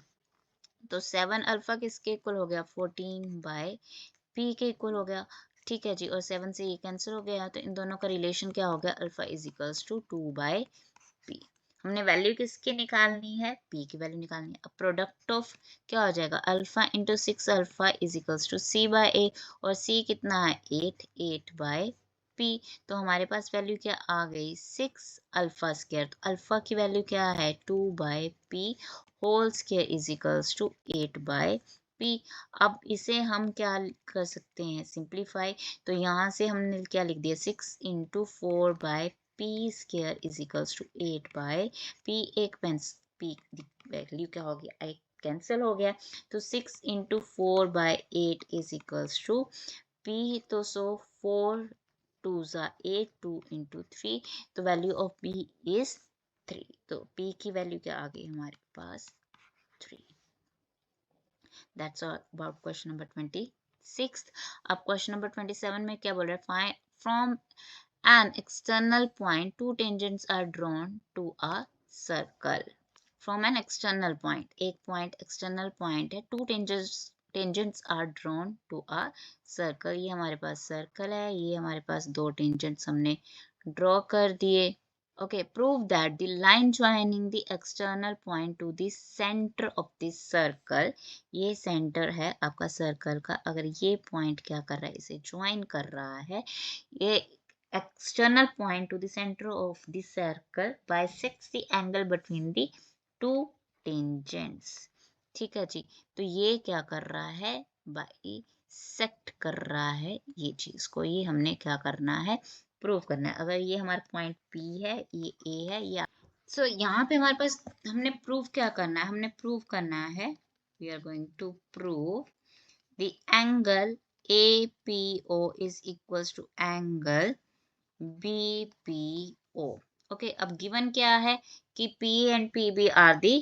तो 7 अल्फा किसके इक्वल हो गया? 14/P के इक्वल हो गया। ठीक है जी, और 7 से ये कैंसिल हो गया, तो इन दोनों का रिलेशन क्या हो गया? Alpha is equals to 2/P। हमने वैल्यू किसकी निकालनी है? P की वैल्यू निकालनी है। अब प्रोडक्ट ऑफ क्या हो जाएगा? Alpha into 6 alpha is equals to C/A, और C कितना है? 8 8/P। P, तो हमारे पास वैल्यू क्या आ गई 6 अल्फा स्क्वायर। तो अल्फा की वैल्यू क्या है 2/p whole square is equals to 8/p। अब इसे हम क्या कर सकते हैं सिंप्लीफाई। तो यहाँ से हमने क्या लिख दिया 6 into 4/p square is equals to 8/p। एक पेंस p वैल्यू क्या हो गया कैंसिल हो गया। तो 6 into 4/8 is equals to p। तो सो 4 2 ज़ा 8 2 इंटू 3। तो वैल्यू ऑफ p इज 3। तो p की वैल्यू क्या आ गई हमारे पास 3। That's all about question number 26। अब क्वेश्चन नंबर 27 में क्या बोल रहा है find from an external point two tangents are drawn to a circle from an external point। एक point external point है two tangents are drawn to a circle। ये हमारे पास circle है ये हमारे पास दो tangents हमने draw कर दिए। Okay, prove that the line joining the external point to the center of the circle। ये center है आपका circle का। अगर ये point क्या कर रहा है इसे join कर रहा है। ये external point to the center of the circle bisects the angle between the two tangents। ठीक है जी। तो ये क्या कर रहा है बाइसेक्ट कर रहा है ये चीज को। ये हमने क्या करना है प्रूव करना है। अगर ये हमारा पॉइंट P है ये A है या सो यहाँ पे हमारे पास हमने प्रूव क्या करना है हमने प्रूव करना है we are going to prove the angle APO is equals to angle BPO। Okay अब गिवन क्या है कि P and PB are the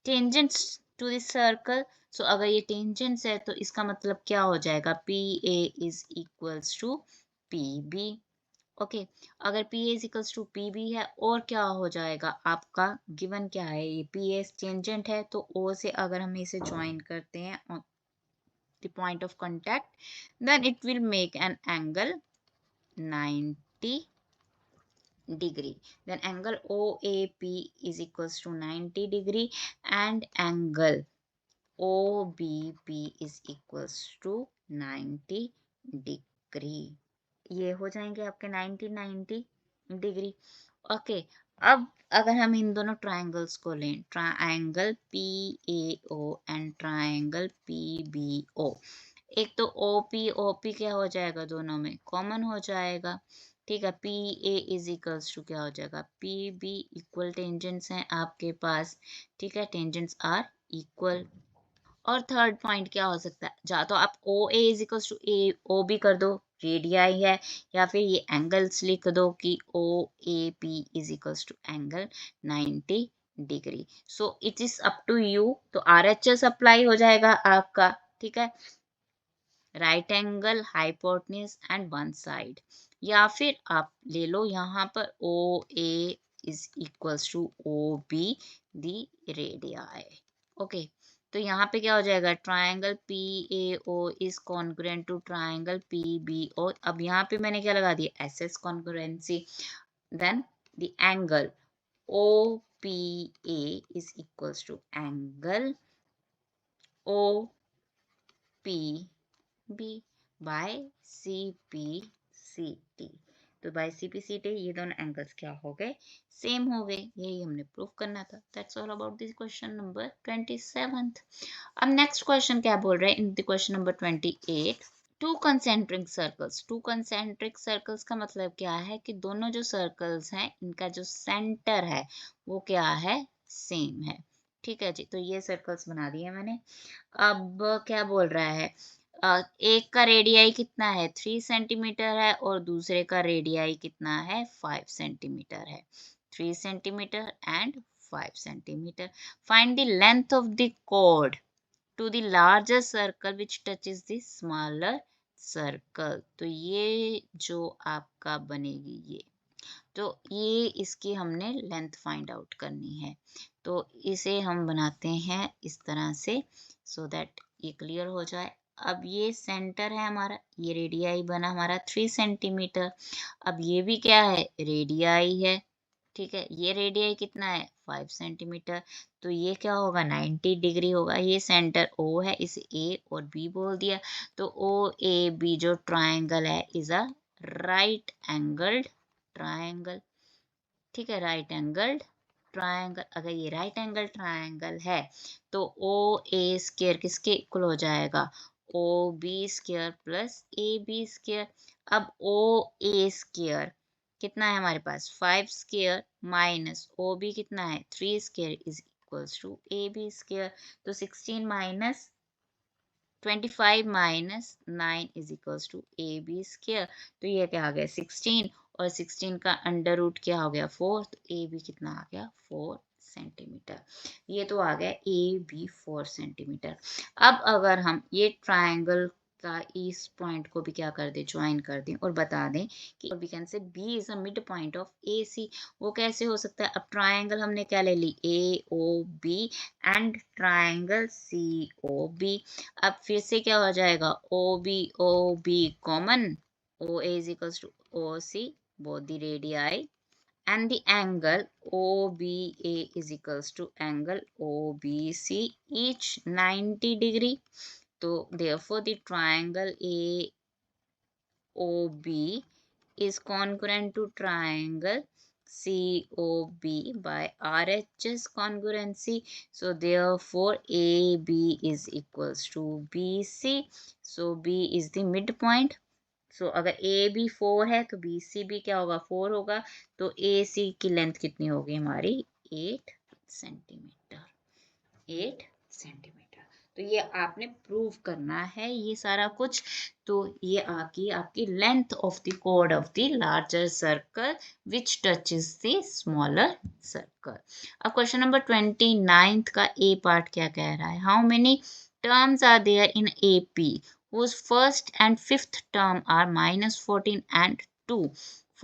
tangents to the circle. So अगर ये टेंजेंट्स है तो इसका मतलब क्या हो जाएगा PA is equals to PB। Okay अगर PA is equals to PB है और क्या हो जाएगा आपका गिवन क्या है ये PA टेंजेंट है तो O से अगर हम इसे ज्वाइन करते हैं on the point of contact then it will make an angle 90 degree। then angle OAP is equals to 90 degree and angle OBP is equals to 90 degree। ये हो जाएंगे आपके 90 डिग्री। ओके अब अगर हम इन दोनों ट्रायंगल्स को लें triangle PAO and triangle PBO। एक तो OP क्या हो जाएगा दोनों में कॉमन हो जाएगा। ठीक है PA इज इक्वल्स टू क्या हो जाएगा PB। इक्वल टेंजेंट्स हैं आपके पास। ठीक है टेंजेंट्स आर इक्वल। और थर्ड पॉइंट क्या हो सकता है या तो आप O A is equals to A O B कर दो रेडियाई है या फिर ये एंगल्स लिख दो कि O A P is equals to angle 90 degree. So it is up to you. तो RHS अप्लाई हो जाएगा आपका। ठीक है right angle hypotenuse and one side या फिर आप ले लो यहाँ पर O A is equals to O B the radii. Okay तो यहाँ पे क्या हो जाएगा triangle PAO is congruent to triangle PBO। अब यहाँ पे मैंने क्या लगा दिया SS congruency. Then the angle OPA is equals to angle OPB by CPCT। तो बाय CPCT ये दोनों एंगल्स क्या हो गए सेम हो गए। यही हमने प्रूफ करना था। That's all about this question number 27। अब नेक्स्ट क्वेश्चन क्या बोल रहे हैं in the question number 28 two concentric circles. Two concentric circles का मतलब क्या है कि दोनों जो सर्कल्स हैं इनका जो सेंटर है वो क्या है सेम है। ठीक है जी तो ये सर्कल्स बना दिए मैंने। अब क्या बोल रहा है एक का रेडियाई कितना है 3 सेंटीमीटर है और दूसरे का रेडियाई कितना है 5 सेंटीमीटर है। 3 centimetre and 5 centimetre. Find the length of the chord to the larger circle which touches the smaller circle. तो ये जो आपका बनेगी ये तो ये इसकी हमने लेंथ फाइंड आउट करनी है। तो इसे हम बनाते हैं इस तरह से सो दैट ये क्लियर हो जाए। अब ये सेंटर है हमारा ये रेडियाई बना हमारा 3 सेंटीमीटर। अब ये भी क्या है रेडियाई है। ठीक है ये रेडियाई कितना है 5 सेंटीमीटर। तो ये क्या होगा 90 डिग्री होगा। ये सेंटर O है इसे A और B बोल दिया। तो OAB जो ट्रायंगल है is a right angled triangle, ठीक है, राइट एंगल्ड ट्रायंगल। अगर ये राइट एंगल ट्रायंगल है तो ओ ए स्क्वायर किसके इक्वल हो जाएगा, O B square plus A B square. अब ओ ए स्क्वायर कितना है हमारे पास 5 स्क्वायर माइनस ओ बी कितना है 3 square is equals to A B square. तो 16 minus 25 minus 9 is equals to A B square. तो ये क्या आ गया 16 और 16 का अंडर रूट क्या हो गया 4, तो ए बी कितना आ गया 4 सेंटीमीटर। ये तो आ गया ए बी 4 सेंटीमीटर। अब अगर हम ये ट्रायंगल का इस पॉइंट को भी क्या कर दे ज्वाइन कर दें और बता दें कि we can say B is a mid point of A C. वो कैसे हो सकता है, अब ट्रायंगल हमने क्या ले ली A O B and triangle C O B. अब फिर से क्या हो जाएगा O B common, O A is equals to O C both the radii and the angle OBA is equals to angle OBC each 90 degree. So therefore the triangle AOB is congruent to triangle COB by RHS congruency. So therefore AB is equals to BC. So B is the midpoint. सो अगर A B 4 है तो B C भी क्या होगा 4 होगा। तो ए सी की length कितनी होगी हमारी 8 सेंटीमीटर, 8 सेंटीमीटर। तो ये आपने प्रूव करना है ये सारा कुछ। तो ये आपकी length of the code of the larger circle which touches the smaller circle. अब क्वेश्चन नंबर 29 का ए पार्ट क्या कह रहा है, how many terms are there in AP whose first and fifth term are -14 and 2।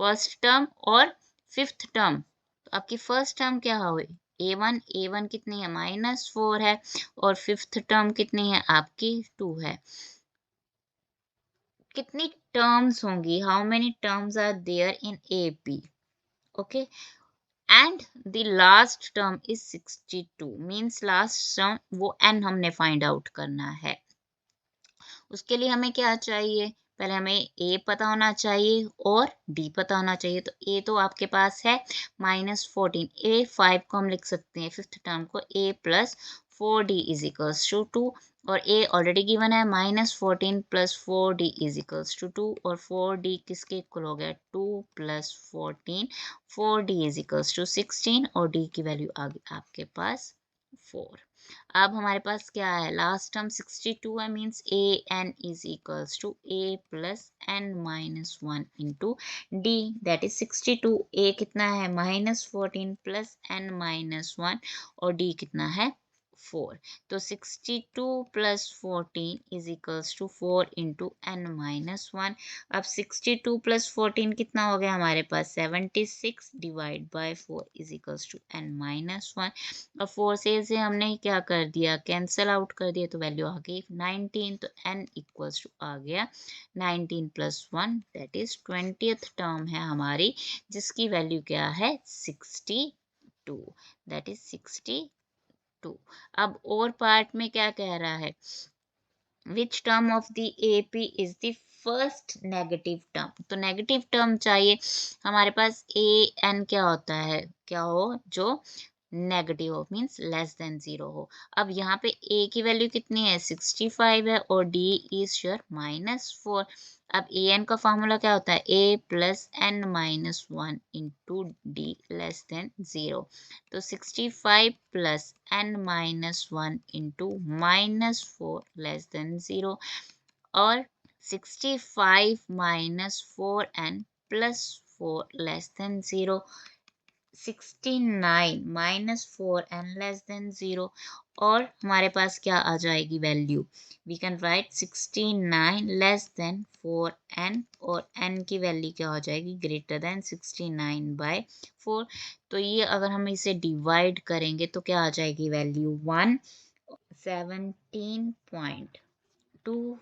First term और fifth term, तो आपकी first term क्या हुई ए वन कितनी है -4 है और फिफ्थ टर्म कितनी है आपकी 2 है। कितनी टर्म्स होंगी, how many terms are there in AP, okay, and the last term is 62 means last term वो एन हमने फाइंड आउट करना है। उसके लिए हमें क्या चाहिए, पहले हमें ए पता होना चाहिए और डी पता होना चाहिए। तो ए तो आपके पास है -14, ए 5 को हम लिख सकते हैं फिफ्थ टर्म को A plus 4d is equals to 2 और ए ऑलरेडी गिवन है -14 plus 4d is equals to 2 और 4d किसके इक्वल हो गया 2 plus 14, 4d is equals to 16 और d की वैल्यू आ गई आपके पास 4। अब हमारे पास क्या है लास्ट टर्म 62 है means a n is equals to a plus n minus 1 into d that is 62। A कितना है -14 प्लस एन माइनस 1 और डी कितना है 4। तो 62 plus 14 is equals to 4 into n minus 1। अब 62 प्लस 14 कितना हो गया हमारे पास 76 divide by 4 is equals to n minus 1। और 4 से हमने क्या कर दिया कैंसल आउट कर दिया तो वैल्यू आ गई 19। तो n इक्वल्स टू आ गया 19 plus 1 that is 20th term है हमारी जिसकी वैल्यू क्या है 62, दैट इज 62। अब और पार्ट में क्या कह रहा है which term of the AP is the first negative term. तो नेगेटिव टर्म चाहिए हमारे पास ए एन क्या होता है क्या हो जो नेगेटिव हो मीन्स लेस देन 0 हो। अब यहाँ पे a की वैल्यू कितनी है 65 है और d इज योर -4। अब ए एन का फॉर्मूला क्या होता है a plus n minus 1 into d less than 0। तो 65 plus n minus 1 into -4 less than 0 और 65 minus 4n plus 4 less than 0, 69 minus 4n less than 0 और हमारे पास क्या आ जाएगी value we can write 69 less than 4n और n की वैल्यू क्या हो जाएगी ग्रेटर देन 69/4। तो ये अगर हम इसे डिवाइड करेंगे तो क्या आ जाएगी वैल्यू 117.24। तो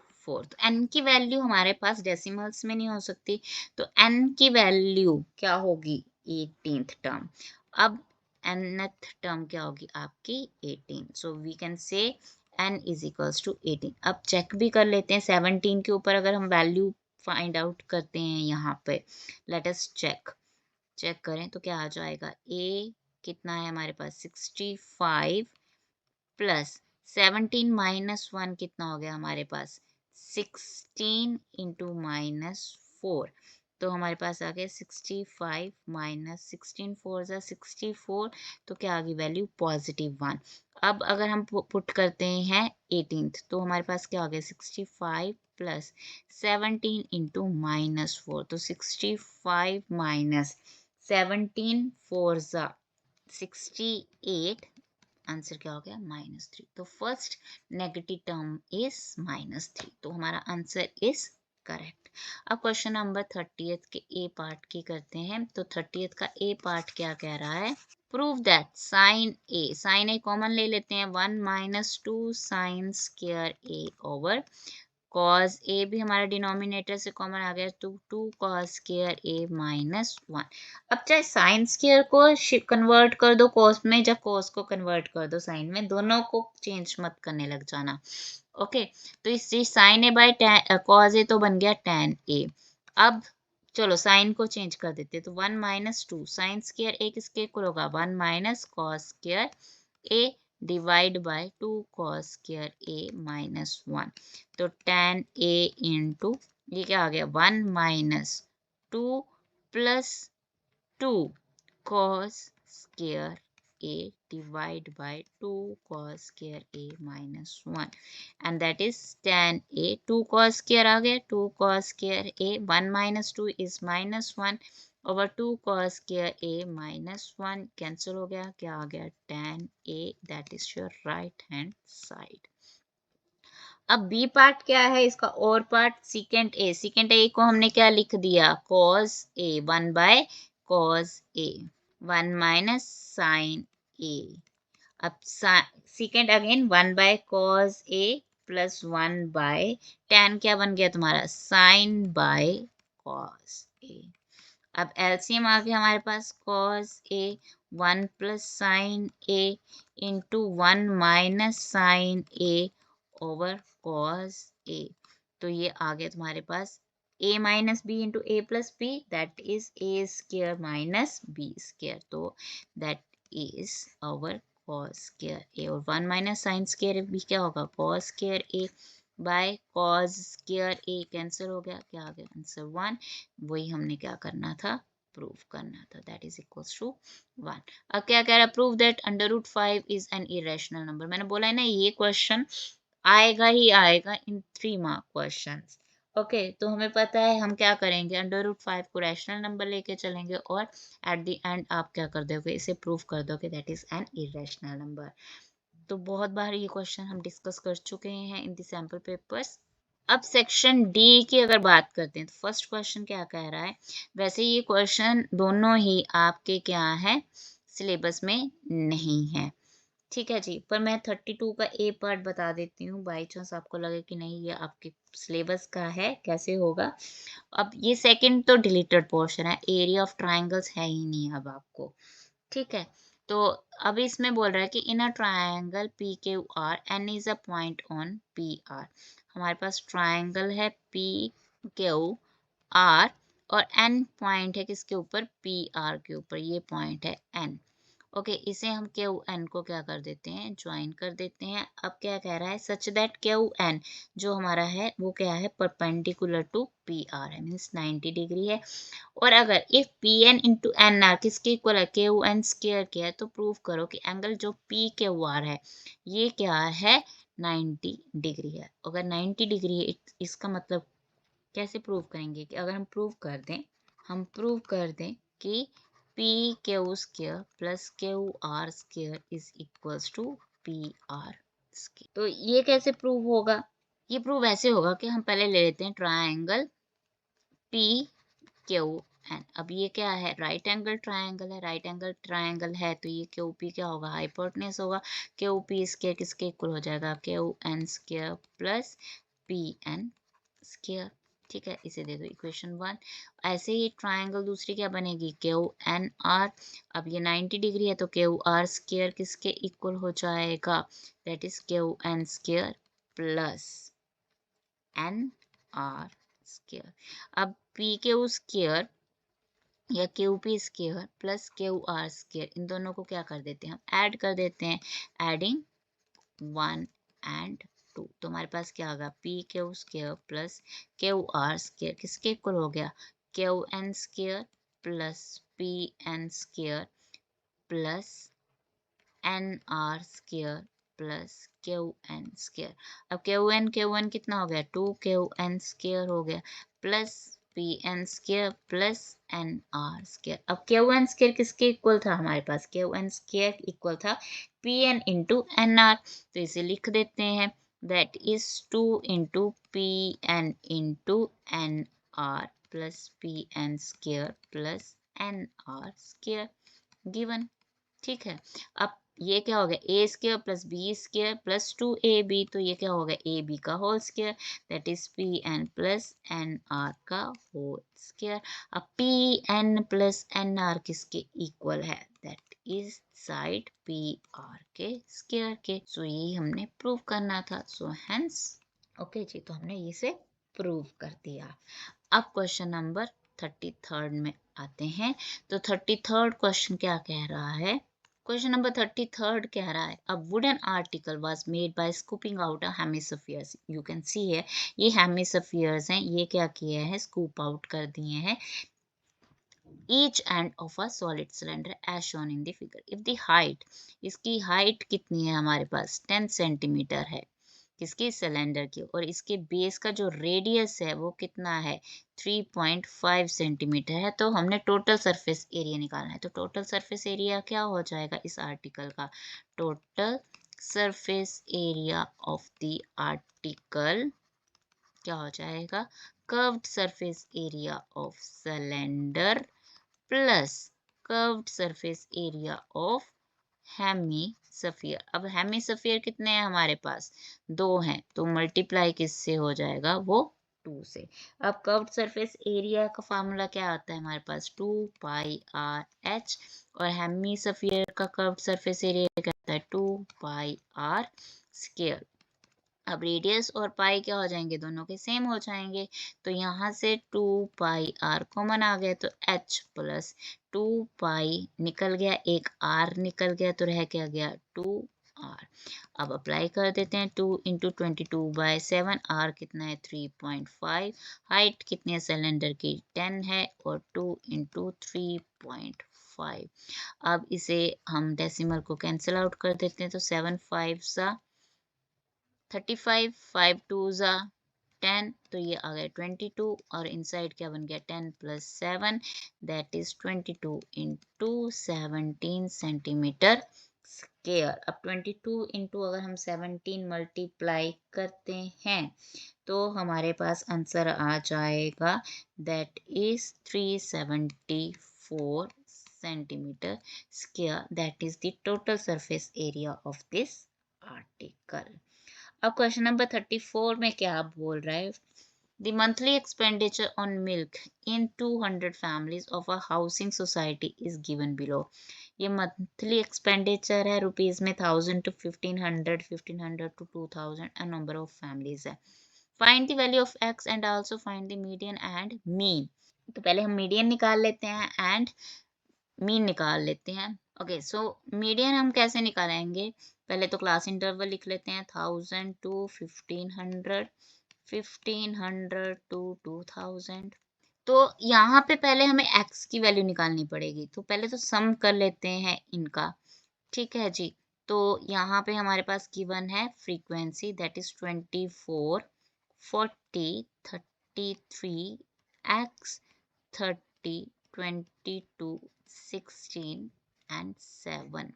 n की वैल्यू हमारे पास डेसिमल्स में नहीं हो सकती तो n की वैल्यू क्या होगी 18th टर्म। अब nth टर्म क्या होगी आपकी 18। So we can say n is equals to 18। अब चेक भी कर लेते हैं 17 के ऊपर अगर हम वैल्यू फाइंड आउट करते हैं यहाँ पे। लेट अस चेक करें तो क्या आ जाएगा, ए कितना है हमारे पास 65 प्लस 17 माइनस 1 कितना हो गया हमारे पास 16 इंटू -4। तो हमारे पास आ गया 65 माइनस 16 4 जा 64। तो क्या आ गई वैल्यू +1। अब अगर हम पुट करते हैं 18th तो हमारे पास क्या हो गया 65 प्लस 17 इंटू -4। तो 65 माइनस 17 4 जा 68। आंसर क्या हो गया -3। तो फर्स्ट नेगेटिव टर्म इज -3। तो हमारा आंसर इज करेक्ट। अब क्वेश्चन नंबर 30th के ए पार्ट की करते हैं। तो 30th का ए पार्ट क्या कह रहा है, prove that sine A common ले लेते हैं 1 - 2 sine square A over cos A भी हमारा डिनोमिनेटर से कॉमन आ गया तो 2 कॉस स्क्वायर ए -1। अब चाहे साइन स्क्वायर को कन्वर्ट कर दो कॉस में, जब कॉस को कन्वर्ट कर दो साइन में, दोनों को चेंज मत करने लग जाना। ओके, तो इस sign A by cos A तो बन गया tan ए। अब चलो साइन को चेंज कर देते तो 1 - 2 साइन स्क्वायर ए किसके इक्वल होगा 1 minus cos square A divide by 2 cos square A -1। तो tan ए इंटू ये क्या आ गया 1 minus 2 plus 2 cos square a divide by 2 cos square a -1 and that is tan a 2 cos square आ गया 2 cos square a 1 - 2 is -1 over 2 cos square a -1 cancel हो गया, क्या आ गया tan a, that is your right hand side। अब B part क्या है इसका, और पार्ट सीकेंट ए को हमने क्या लिख दिया cos a 1 by cos a 1 minus sine A. अब second again 1 by cos A plus 1 by tan क्या बन गया तुम्हारा साइन बाय कॉस ए। अब एलसीएम आ गया हमारे पास cos A 1 plus sine A into 1 minus sine A over cos A. तो ये आ गया तुम्हारे पास a minus B into A plus B that is A square minus B square. तो that is our cos square A और 1 minus sine square भी क्या होगा cos square A by cos square A cancel हो गया, क्या आ गया answer 1। वही हमने क्या करना था प्रूव करना था, दैट इज इक्वल्स टू 1। अब क्या कह रहा है prove that √5 is an irrational number. मैंने बोला है ना ये क्वेश्चन आएगा ही आएगा इन 3 मार्क क्वेश्चन। ओके, तो हमें पता है हम क्या करेंगे √5 को रैशनल नंबर लेके चलेंगे और एट द एंड आप क्या कर दोगे इसे प्रूव कर दोगे that is an irrational number. तो बहुत बार ये क्वेश्चन हम डिस्कस कर चुके हैं इन द सैम्पल पेपर्स। अब सेक्शन डी की अगर बात करते हैं तो फर्स्ट क्वेश्चन क्या कह रहा है, वैसे ये क्वेश्चन दोनों ही आपके क्या है सिलेबस में नहीं है, ठीक है जी, पर मैं 32 का ए पार्ट बता देती हूँ बाई चांस आपको लगे कि नहीं ये आपके सिलेबस का है कैसे होगा। अब ये सेकंड तो डिलीटेड पोर्शन है, एरिया ऑफ ट्राइंगल्स है ही नहीं अब आपको, ठीक है। तो अब इसमें बोल रहा है कि in a triangle P Q R N is a point on P R. हमारे पास ट्राइंगल है पी क्यू आर और एन पॉइंट है किसके ऊपर पी आर के ऊपर, ये पॉइंट है एन। ओके, इसे हम क्यू एन को क्या कर देते हैं ज्वाइन कर देते हैं। अब क्या कह रहा है सच दैट क्यू एन जो हमारा है वो क्या है परपेंडिकुलर टू पी आर है मीन्स 90 डिग्री है। और अगर if P N into N R किसके इक्वल है क्यू एन स्क्वायर के है तो प्रूव करो कि एंगल जो पी क्यू आर है ये क्या है 90 डिग्री है। अगर 90 डिग्री है इसका मतलब कैसे प्रूव करेंगे कि अगर हम प्रूव कर दें कि P Q square plus Q R square is equals to P R square. तो ये कैसे प्रूव होगा, ये प्रूव ऐसे होगा कि हम पहले ले लेते हैं ट्राइंगल पी क्यू एन। अब ये क्या है राइट एंगल ट्राइंगल है, राइट एंगल ट्राइंगल है तो ये क्यू पी क्या होगा हाइपोटेन्यूज होगा। क्यू पी स्क्वायर किसके इक्वल हो जाएगा Q N square plus P N square, ठीक है, इसे दे दो इक्वेशन 1। ऐसे ही ट्राइंगल दूसरी क्या बनेगी क्यू एन आर। अब ये 90 डिग्री है तो क्यू आर स्क्वायर किसके इक्वल हो जाएगा that is Q N square plus N R square. अब पी क्यू स्क्वायर या Q P square plus Q R square, इन दोनों को क्या कर देते हैं, हम ऐड कर देते हैं, एडिंग 1 एंड 2। तो हमारे पास क्या होगा, P Q square plus Q R square किसके इक्वल हो गया, Q N square plus P N square plus N R square plus Q N square. अब क्यू एन कितना हो गया, 2 क्यू एन स्क्वायर हो गया plus P N square plus N R square. अब क्यू एन स्क्वायर किसके equal था, हमारे पास क्यू एन स्क्वायर इक्वल था P N into N R. तो इसे लिख देते हैं, that is 2 into P N into N R plus P N square plus N R square given. ठीक है, अब ये क्या हो गया, A square plus B square plus 2ab, तो ये क्या हो गया, ए बी का whole square, that is P N plus N R का होल स्क्वायर। अब P N plus N R किसके इक्वल है, that is side P are के स्क्वायर के। सो यही हमने प्रूव करना था, सो हेंस ओके जी, तो हमने इसे प्रूव कर दिया। अब क्वेश्चन नंबर 33 में आते हैं। तो 33 क्वेश्चन क्या कह रहा है, क्वेश्चन नंबर 33 कह रहा है, a wooden article was made by scooping out a hemispheres. You can see है, ये हेमिस्फीयर्स हैं, ये क्या किए हैं, स्कूप आउट कर दिए हैं each end of a solid cylinder as shown in the figure. If the height, इसकी हाइट कितनी है हमारे पास, 10 सेंटीमीटर है किसकी, सिलेंडर की, और इसके बेस का जो रेडियस है वो कितना है, 3.5 सेंटीमीटर है। तो हमने टोटल सरफेस एरिया निकालना है। तो टोटल सरफेस एरिया क्या हो जाएगा इस आर्टिकल का, total surface area of the article क्या हो जाएगा, curved surface area of cylinder plus curved surface area of hemisphere. अब हेमीस्फीयर कितने हैं हमारे पास, 2 हैं, तो मल्टीप्लाई किससे हो जाएगा, वो 2 से। अब कर्व्ड सरफेस एरिया का फार्मूला क्या आता है हमारे पास, 2 पाई आर एच, और हेमीस्फीयर का कर्व्ड सरफेस एरिया क्या आता है, 2 पाई आर स्क्वायर। अब रेडियस और पाई क्या हो जाएंगे, दोनों के सेम हो जाएंगे, तो यहाँ से 2 पाई आर कॉमन आ गया, तो h प्लस 2 पाई निकल गया, एक r निकल गया, तो रह क्या गया 2r। अब अप्लाई कर देते हैं, 2 इंटू 22/7, r कितना है 3.5, हाइट कितनी है सिलेंडर की 10 है, और 2 इंटू 3.5। अब इसे हम डेसिमल को कैंसिल आउट कर देते हैं, तो 7 5 सा 35, 5 2 ज़ा 10, तो ये आ गया 22, और इनसाइड क्या बन गया 10 plus 7, that is 22 into 17 centimetre square. अब 22 इंटू अगर हम 17 मल्टीप्लाई करते हैं तो हमारे पास आंसर आ जाएगा, that is 374 centimetre square, that is the total surface area of this article. अब क्वेश्चन नंबर 34 में क्या आप बोल रहे हैं, the monthly expenditure on milk in 200 families of a housing society is given below. ये मंथली एक्सपेंडिचर है rupees में 1000 to 1500, 1500 to 2000, a number of families है। Find the value of x and also find the median and mean. तो पहले हम median निकाल लेते हैं एंड मीन निकाल लेते हैं। ओके, सो मीडियन हम कैसे निकालेंगे, पहले तो क्लास इंटरवल लिख लेते हैं, 1000 to 1500, 1500 to 2000। तो यहाँ पे पहले हमें x की वैल्यू निकालनी पड़ेगी, तो पहले तो सम कर लेते हैं इनका। ठीक है जी, तो यहाँ पे हमारे पास गिवन है frequency, that is 24, 40, 33, x 30, 22, 16 and 7।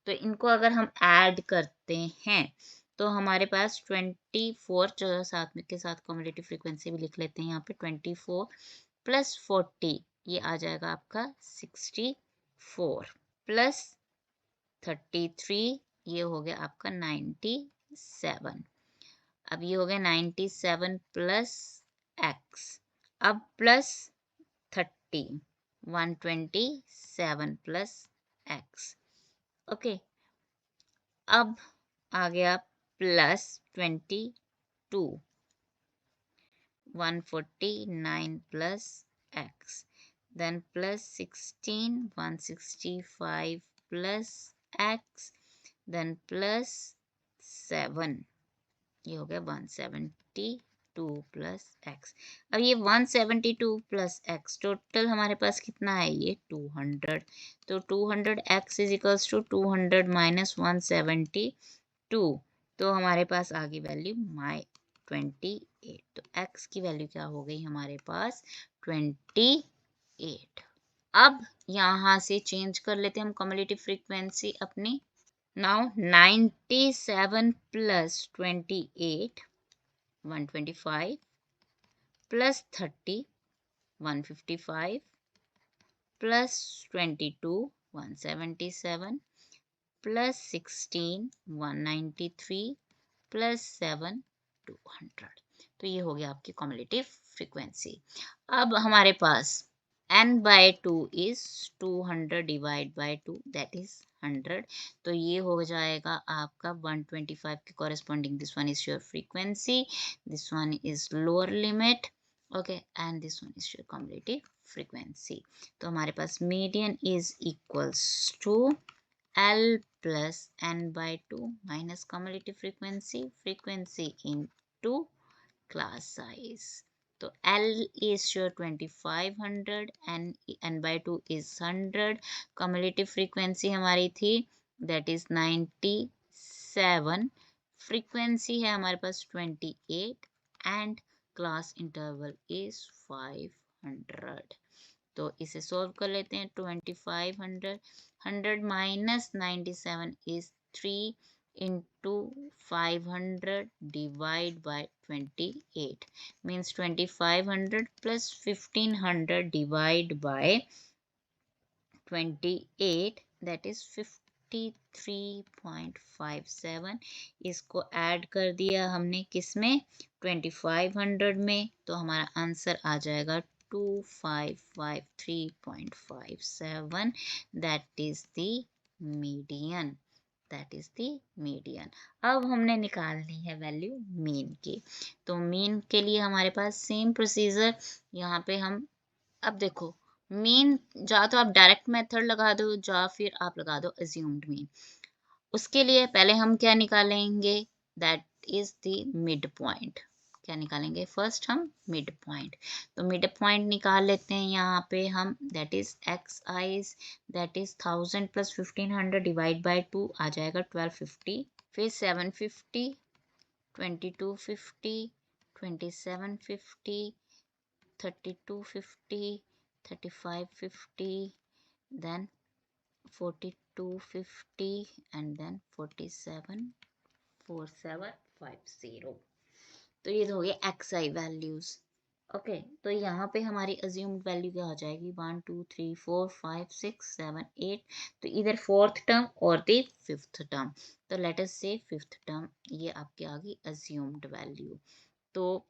तो इनको अगर हम ऐड करते हैं तो हमारे पास 24, जो साथ में के साथ कम्युलेटिव फ्रीक्वेंसी भी लिख लेते हैं यहाँ पे, 24 प्लस 40 ये आ जाएगा आपका 64, प्लस 33 ये हो गया आपका 97। अब ये हो गया 97 प्लस x, अब प्लस 30, 127 प्लस x। ओके, अब आ गया plus 22, 149 plus x, then plus 16 165 plus x, then plus 7, ये हो गया 172 प्लस एक्स। अब ये 172 प्लस एक्स टोटल हमारे पास कितना है, ये 200। तो 200 x is equals to 200 minus 172। तो हमारे पास आ गई वैल्यू 28। तो एक्स की वैल्यू क्या हो गई हमारे पास, 28। अब यहाँ से चेंज कर लेते हैं हम कम्युलेटिव फ्रीक्वेंसी अपनी। Now 97 plus 28, 125 plus 30, 155 plus 22, 177 plus 16, 193 plus 7, 200। तो ये हो गया आपकी कम्युलेटिव फ्रीक्वेंसी। अब हमारे पास n by 2 is 200 divided by 2, that is 100। तो ये हो जाएगा आपका 125 के corresponding, this one is your frequency, this one is lower limit, okay, and this one is your cumulative frequency। तो हमारे पास median is equals to L plus n by 2 minus cumulative frequency into class size। तो L is your 2500 and n by 2 is 100। cumulative frequency हमारी थी that is 97, frequency है हमारे पास 28 and class interval is 500। तो इसे solve कर लेते हैं। 2500, 100 minus 97 is 3 into 500 divide by 28 means 2500 plus 1500 divide by 28, that is 53.57। इसको ऐड कर दिया हमने किसमें, 2500 में, तो हमारा आंसर आ जाएगा 2553.57। that is the median, that is the median। अब हमने निकालनी है वैल्यू मीन की। तो मीन के लिए हमारे पास सेम प्रोसीजर, यहाँ पे हम, अब देखो मीन या तो आप डायरेक्ट मेथड लगा दो या फिर आप लगा दो अज्यूम्ड मीन। उसके लिए पहले हम क्या निकालेंगे, that is the mid point. क्या निकालेंगे, फर्स्ट हम मिड पॉइंट। तो मिड पॉइंट निकाल लेते हैं यहाँ पे हम, that is x eyes, that is 1000 plus 1500 divide by 2 आ जाएगा 1250, फिर 750, 2250, 2750, 3250, 3550, then 4250 and then 474750। तो ये तो हो गया एक्स आई वैल्यूज। ओके, तो यहाँ पे हमारी अज्यूम्ड वैल्यू क्या हो जाएगी, 1 2 3 4 5 6 7 8। तो इधर फोर्थ टर्म और द फिफ्थ टर्म। तो लेट अस से फिफ्थ टर्म, ये आपकी आ गई अज्यूम्ड वैल्यू। तो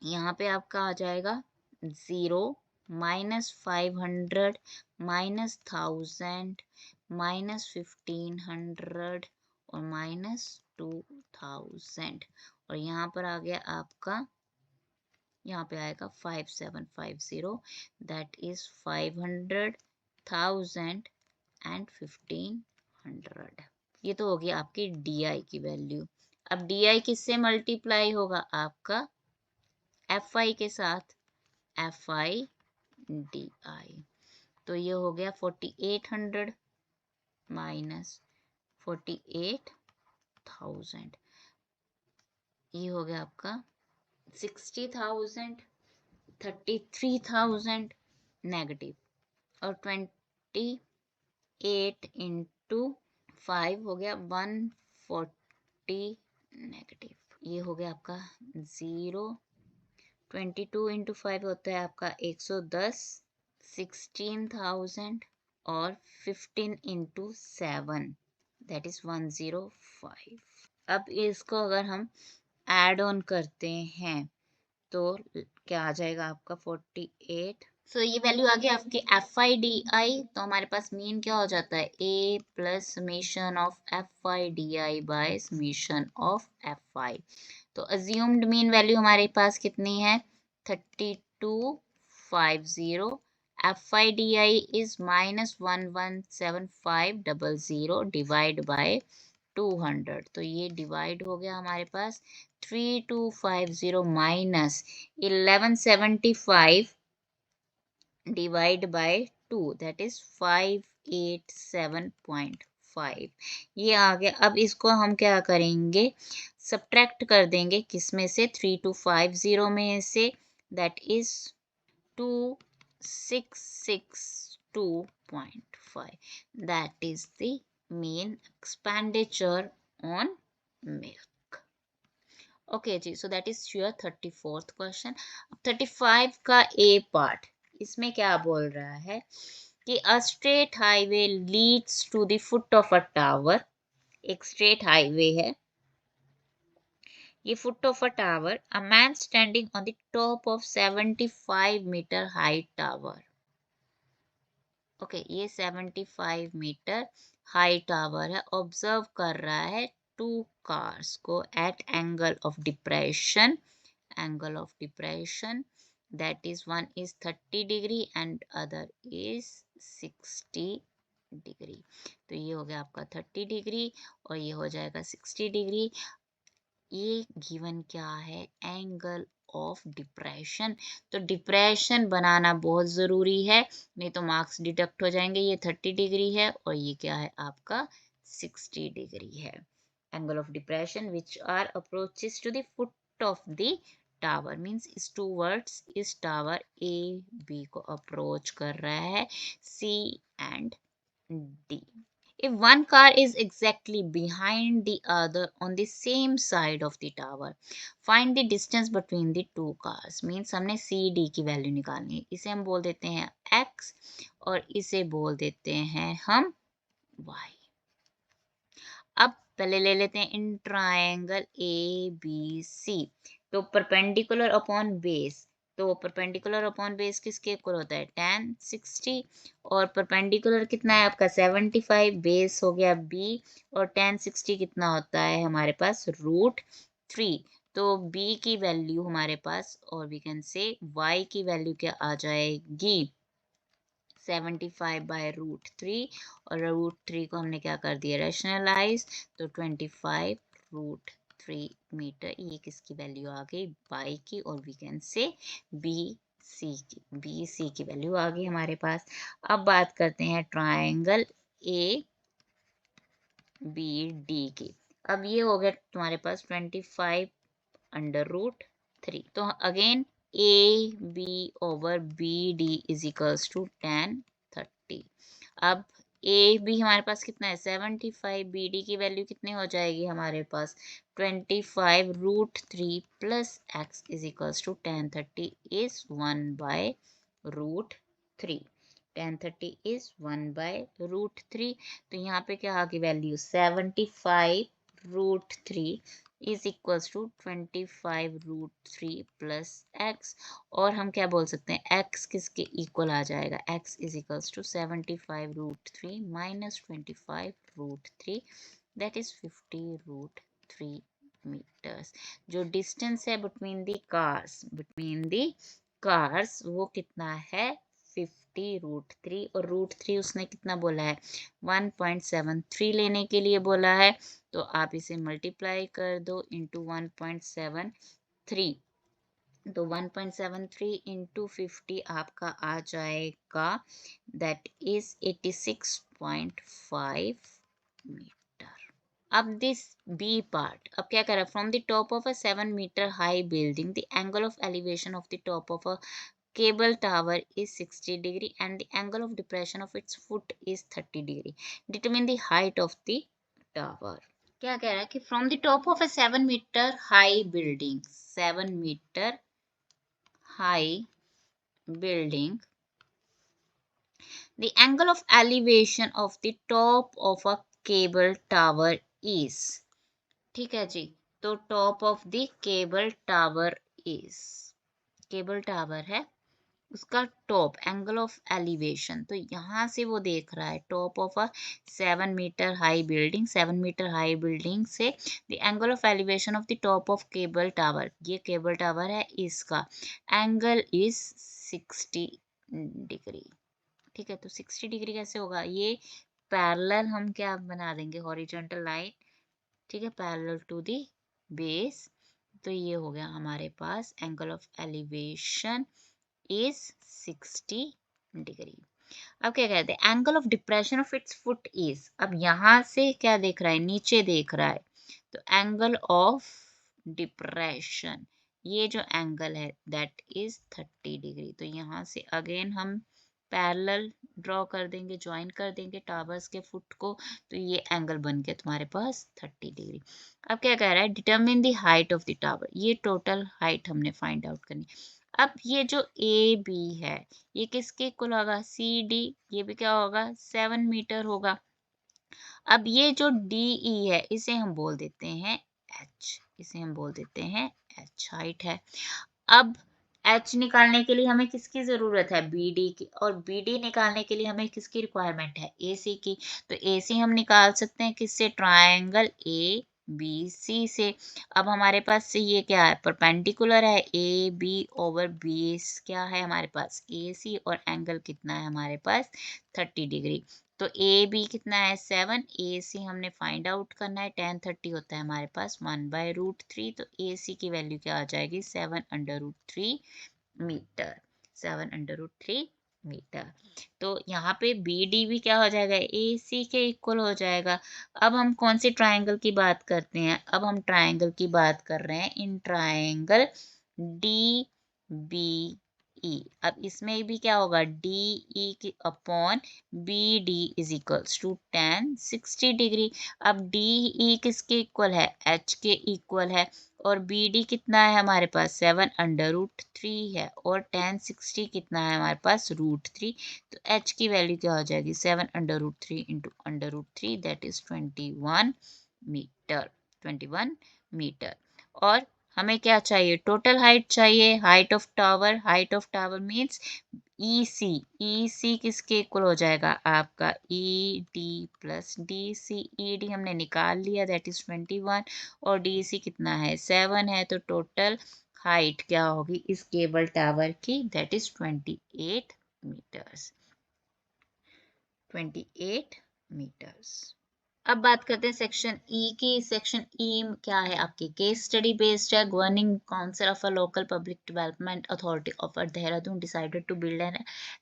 यहाँ पे आपका आ जाएगा 0 माइनस 500 माइनस 1000 माइनस 1500 और माइनस 2000। और यहाँ पर आ गया आपका, यहाँ पे आएगा 5750, दैट इज 500 1000 एंड 1500। ये तो होगी आपकी डी की वैल्यू। अब डी किससे मल्टीप्लाई होगा, आपका एफ आई के साथ, एफ आई डी आई। तो ये हो गया 4800 माइनस 48,000, ये हो गया आपका 60,000, 33,000 नेगेटिव, और 28 इंटू 5 हो गया 140 नेगेटिव। ये हो गया आपका 0। 22 इंटू 5 होता है आपका 110, 16,000 और 15 इंटू 7 दैट इज 105। अब इसको अगर हम ऐड ऑन करते हैं तो क्या आ जाएगा आपका 48 सो ये वैल्यू आ गई आपकी FIDI, तो हमारे पास मीन क्या हो जाता है, A plus summation of FIDI by summation of FI। तो अज्यूम्ड मीन वैल्यू हमारे पास कितनी है, 3250। FIDI इज -117500 डिवाइड बाय 200, तो ये डिवाइड हो गया हमारे पास 3250 minus 1175 divide by 2, that is 587.5। ये आ गया। अब इसको हम क्या करेंगे, सब्ट्रैक्ट कर देंगे किसमें से, 3250 में से, that is 2662.5, that is the mean expenditure on milk. Okay जी, so that is your 34th question. 35 का ए पार्ट, इसमें क्या बोल रहा है कि a straight highway leads to the foot of a tower. एक स्ट्रेट हाईवे है, ये foot of a tower, a man standing on the top of 75 metre high tower. Okay, ये 75 मीटर हाई टावर है, ऑब्जर्व कर रहा है two cars को at angle of depression, angle of depression, that is one is 30 degree and other is 60 degree. तो ये हो गया आपका 30 डिग्री और ये हो जाएगा 60 डिग्री। ये गिवन क्या है, एंगल ऑफ डिप्रेशन। तो डिप्रेशन बनाना बहुत जरूरी है, नहीं तो मार्क्स डिडक्ट हो जाएंगे। ये 30 डिग्री है और ये क्या है आपका 60 डिग्री है। Angle of depression which are approaches to the foot of the tower, means is towards, इस टावर ए बी को अप्रोच कर रहा है, C and D. If one car is exactly behind the other on the same side of the tower, find the distance between the two cars. Means हमने C D की value निकालनी है। इसे हम बोल देते हैं X और इसे बोल देते हैं हम Y। अब पहले ले लेते हैं इन ट्रायंगल ABC, तो परपेंडिकुलर अपॉन बेस, तो परपेंडिकुलर अपॉन बेस किसके इक्वल होता है, tan 60, और परपेंडिकुलर कितना है आपका 75, बेस हो गया B, और tan 60 कितना होता है हमारे पास √3। तो B की वैल्यू हमारे पास, और वी कैन से Y की वैल्यू क्या आ जाएगी, 75 बाय √3, और √3 को हमने क्या कर दिया, रैशनलाइज, तो 25 √3 मीटर। ये किसकी वैल्यू आ गई, बाई की, और we can say B C की वैल्यू आ गई हमारे पास। अब बात करते हैं ट्रायंगल ए बी डी की। अब ये हो गया तुम्हारे पास 25 अंडर √3, तो again A B over B D is equals to tan 30। अब ए बी हमारे पास कितना है 75, बी डी की वैल्यू कितनी हो जाएगी हमारे पास 25 √3 plus x is equals to tan 30 is 1/√3। tan 30 is 1/√3, तो यहाँ पे क्या आ गई value 75 √3 is equals to 25 √3 plus x, और हम क्या बोल सकते हैं x किसके इक्वल आ जाएगा, x is equals to 75 √3 minus 25 √3, that is 50 √3 metres. जो डिस्टेंस है बिटवीन दी कार्स वो कितना है 50 √3, और √3 उसने कितना बोला है 1.73 लेने के लिए बोला है, तो आप इसे मल्टीप्लाई कर दो इंटू 1.73, तो 1.73 इंटू 50 आपका आ जाएगा, दैट इज 86.5 मीटर। अब दिस बी पार्ट, अब क्या कर रहा है, from the top of a 7 metre high building the angle of elevation of the top of a cable tower is 60 degree and the angle of depression of its foot is 30 degree. Determine the height of the tower. क्या कह रहा है कि from the top of a 7 meter high building, 7 meter high building, the angle of elevation of the top of a cable tower is, ठीक है जी, तो top of the cable tower is, cable tower है उसका top angle of elevation, तो यहाँ से वो देख रहा है top of a 7 metre high building, 7 metre high building से the angle of elevation of the top of cable tower, ये केबल टावर है, इसका एंगल इज 60 डिग्री। ठीक है, तो 60 डिग्री कैसे होगा, ये पैरेलल हम क्या बना देंगे, हॉरिजॉन्टल लाइन, ठीक है, पैरेलल टू दी बेस। तो ये हो गया हमारे पास angle of elevation is 60 degree. अब क्या कहते हैं, angle of depression of its foot is, अब यहाँ से क्या देख रहा है, नीचे देख रहा है, तो एंगल ऑफ डिप्रेशन, ये जो एंगल है दैट इज 30 डिग्री। तो यहाँ से अगेन हम पैरेलल ड्रॉ कर देंगे, ज्वाइन कर देंगे टावर्स के फुट को, तो ये एंगल बन गया तुम्हारे पास 30 डिग्री। अब क्या कह रहा है, determine the height of the tower, ये टोटल हाइट हमने फाइंड आउट करनी। अब ये जो ए बी है, ये किसके इक्वल होगा, सी डी, ये भी क्या होगा, 7 मीटर होगा। अब ये जो डी ई है, इसे हम बोल देते हैं एच, इसे हम बोल देते हैं एच, हाइट है। अब एच निकालने के लिए हमें किसकी जरूरत है, बी डी की, और बी डी निकालने के लिए हमें किसकी रिक्वायरमेंट है, ए सी की। तो ए सी हम निकाल सकते हैं किससे, ट्रायंगल ए बी सी से। अब हमारे पास से ये क्या है, परपेंडिकुलर है, ए बी ओवर बेस क्या है हमारे पास, ए सी, और एंगल कितना है हमारे पास 30 डिग्री। तो ए बी कितना है 7, ए सी हमने फाइंड आउट करना है, 10 30 होता है हमारे पास 1/√3, तो ए सी की वैल्यू क्या आ जाएगी 7/√3 मीटर, 7/√3 मीटर। तो यहाँ पे बी डी भी क्या हो जाएगा, ए सी के इक्वल हो जाएगा। अब हम कौन सी ट्राइंगल की बात करते हैं, अब हम ट्राइंगल की बात कर रहे हैं in triangle D B E. अब इसमें भी क्या होगा, डी ई की upon B D is equals to 10 60 degree. अब डी ई किसके इक्वल है, एच के इक्वल है, और बी डी कितना है हमारे पास 7/√3 है, और 10 60 कितना है हमारे पास √3। तो एच की वैल्यू क्या हो जाएगी 7/√3 into √3 that is 21 metre, 21 metre. और हमें क्या चाहिए, टोटल हाइट चाहिए, height of tower, height of tower means E C, E C किसके इक्वल हो जाएगा आपका E D plus D C, E D हमने निकाल लिया दैट इज 21, और डी सी कितना है 7 है, तो टोटल हाइट क्या होगी इस केबल टावर की, दैट इज 28 मीटर्स, 28 मीटर्स। अब बात करते हैं सेक्शन ई की। सेक्शन ई क्या है आपकी, केस स्टडी बेस्ड है। Governing council of a local public development authority of Dehradun decided to build an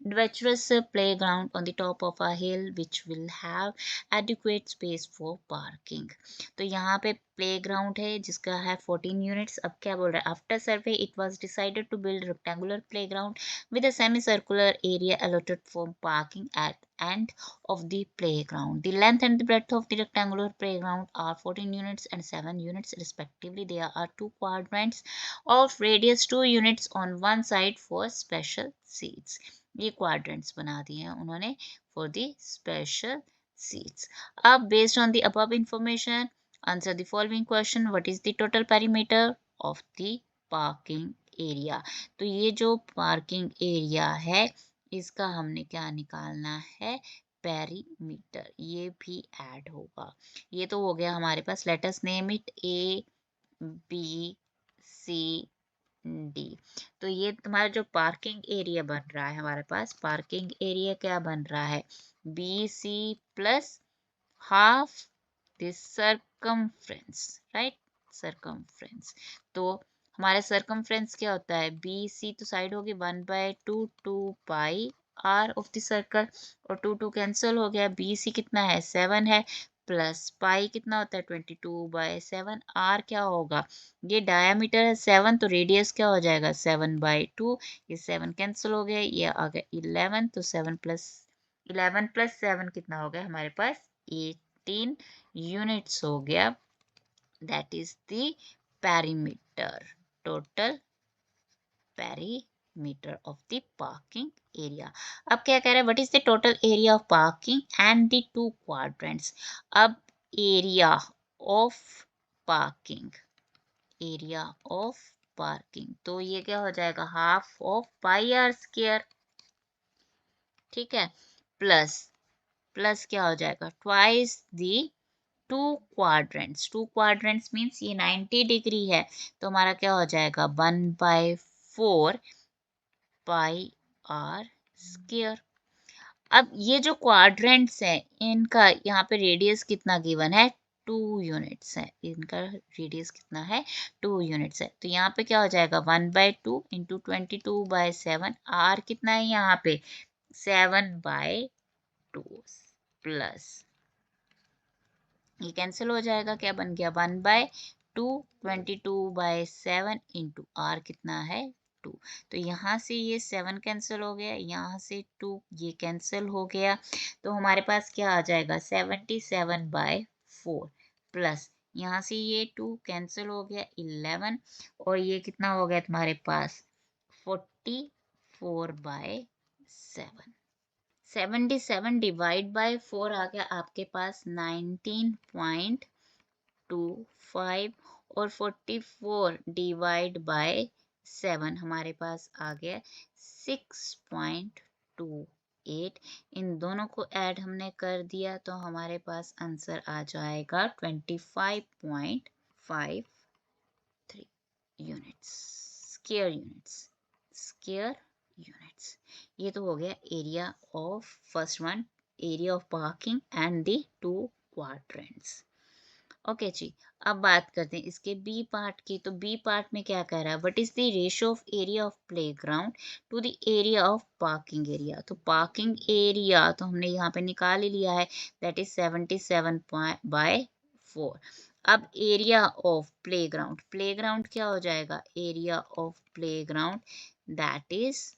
adventurous playground on the top of a hill which will have adequate space for parking। तो यहाँ पे playground है जिसका है 14 units. अब क्या बोल रहा है, after survey it was decided to build rectangular playground with a semicircular area allotted for parking at end of the playground. The length and the breadth of the rectangular playground are 14 units and 7 units respectively. There are two quadrants of radius 2 units on one side for special seats. ये quadrants बना दिए हैं उन्होंने for the special seats. अब based on the above information, answer the following question. What is the total perimeter of the parking area? तो ये जो parking area है इसका हमने क्या निकालना है, पेरीमीटर, ये भी ऐड होगा। ये तो हो गया हमारे पास, let us name it A B C D. तो ये तुम्हारा जो पार्किंग एरिया बन रहा है हमारे पास, पार्किंग एरिया क्या बन रहा है, B C plus half this circumference, right, circumference. तो हमारे सर्कमफ्रेंस क्या होता है, बी सी तो साइड होगी 1/2 2 पाई आर ऑफ द सर्कल, और 2 2 कैंसिल हो गया, बी सी कितना है 7 है, प्लस पाई कितना होता है 22/7, आर क्या होगा, ये डायामीटर है 7, तो रेडियस क्या हो जाएगा 7/2, ये 7 कैंसिल हो गया, ये आ गया 11, तो 11 + 7 कितना हो गया हमारे पास 18 यूनिट्स हो गया, that is the perimeter, total perimeter of the parking area. अब क्या कह रहा है, what is the total area of parking and the two quadrants. अब area of parking, area of parking. तो ये क्या हो जाएगा, half of pi R square, ठीक है, प्लस प्लस क्या हो जाएगा, twice the two quadrants. Two quadrants means ये 90 डिग्री है, तो हमारा क्या हो जाएगा, 1/4 पाई आर स्क्वायर। अब ये जो क्वाड्रेंट्स है इनका यहाँ पे रेडियस कितना गिवन है, 2 यूनिट्स है, इनका रेडियस कितना है, 2 यूनिट्स है। तो यहाँ पे क्या हो जाएगा, 1/2 इंटू 22/7, आर कितना है यहाँ पे, 7/2 प्लस ये कैंसिल हो जाएगा, क्या बन गया, 1/2 22/7 इंटू आर कितना है, 2। तो यहाँ से ये 7 कैंसिल हो गया, यहाँ से 2 ये कैंसिल हो गया, तो हमारे पास क्या आ जाएगा, 77/4 प्लस यहाँ से ये 2 कैंसिल हो गया, 11, और ये कितना हो गया तुम्हारे पास, 44/7। 77 डिवाइड बाय 4 आ गया आपके पास 19.25, और 44 डिवाइड बाय 7 हमारे पास आ गया 6.28। इन दोनों को ऐड हमने कर दिया तो हमारे पास आंसर आ जाएगा 25.53 units, square units, square units. ये तो हो गया area of first one, area of parking and the two quadrants. Okay जी, अब बात करते हैं इसके बी पार्ट की। तो बी पार्ट में क्या कह रहा है, what is the ratio of area of playground to the area of parking area. तो पार्किंग एरिया तो हमने यहाँ पे निकाल ही लिया है, दैट इज 77/4। अब एरिया ऑफ प्लेग्राउंड, प्लेग्राउंड क्या हो जाएगा, area of playground that is,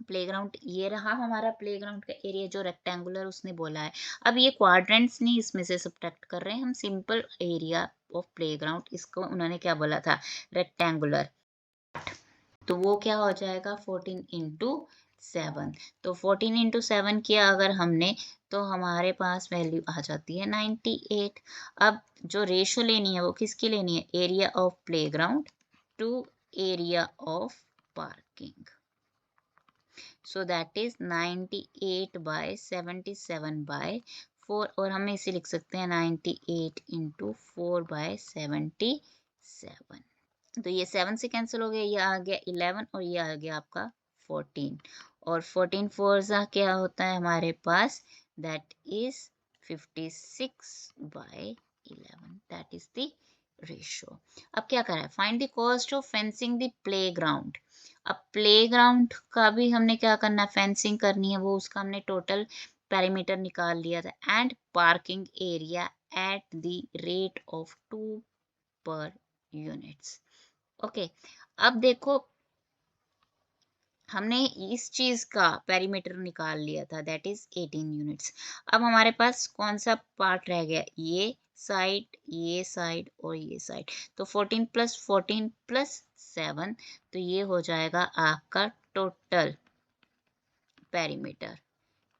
playground ये रहा हमारा प्लेग्राउंड का एरिया जो रेक्टेंगुलर उसने बोला है। अब ये क्वाड्रेंट्स नहीं इसमें से सब्ट्रैक्ट कर रहे हैं हम, सिंपल एरिया ऑफ प्लेग्राउंड, इसको उन्होंने क्या बोला था, रेक्टेंगुलर। तो वो क्या हो जाएगा 14 इंटू 7। तो 14 इंटू 7 किया अगर हमने तो हमारे पास वैल्यू आ जाती है 98। अब जो रेशो लेनी है वो किसकी लेनी है, area of playground to area of parking. So that is 98/77/4, और हम इसे लिख सकते हैं 98 इंटू 4/77। तो ये 7 से कैंसिल हो गया, ये आ गया 11 और ये आ गया आपका 14, और 14 4 ज़ा क्या होता है हमारे पास, that is 56/11, that is the ratio. अब क्या करा है, find the cost of fencing the playground. अब प्लेग्राउंड का भी हमने क्या करना है, फेंसिंग करनी है, वो उसका हमने टोटल पेरीमीटर निकाल लिया था, and parking area at the rate of 2 पर यूनिट्स। ओके, अब देखो हमने इस चीज का पेरीमीटर निकाल लिया था, दैट इज 18 यूनिट्स। अब हमारे पास कौन सा पार्ट रह गया, ये साइड, ये साइड और ये साइड। तो 14 + 14 + 7, तो ये हो जाएगा आपका टोटल पेरीमीटर,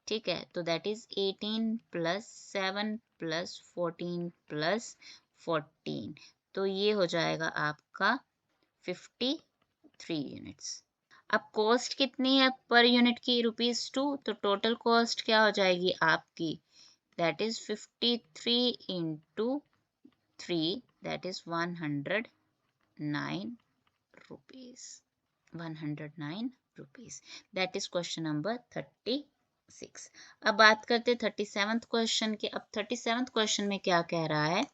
ठीक है। तो दैट इज 18 + 7 + 14 + 14, तो ये हो जाएगा आपका 53 यूनिट्स। अब कॉस्ट कितनी है पर यूनिट की, ₹2। तो टोटल कॉस्ट क्या हो जाएगी आपकी, that is 53 into 3, that is 109 rupees, 109 rupees. That is question number 36। अब बात करते 37th क्वेश्चन के। अब 37th क्वेश्चन में क्या कह रहा है,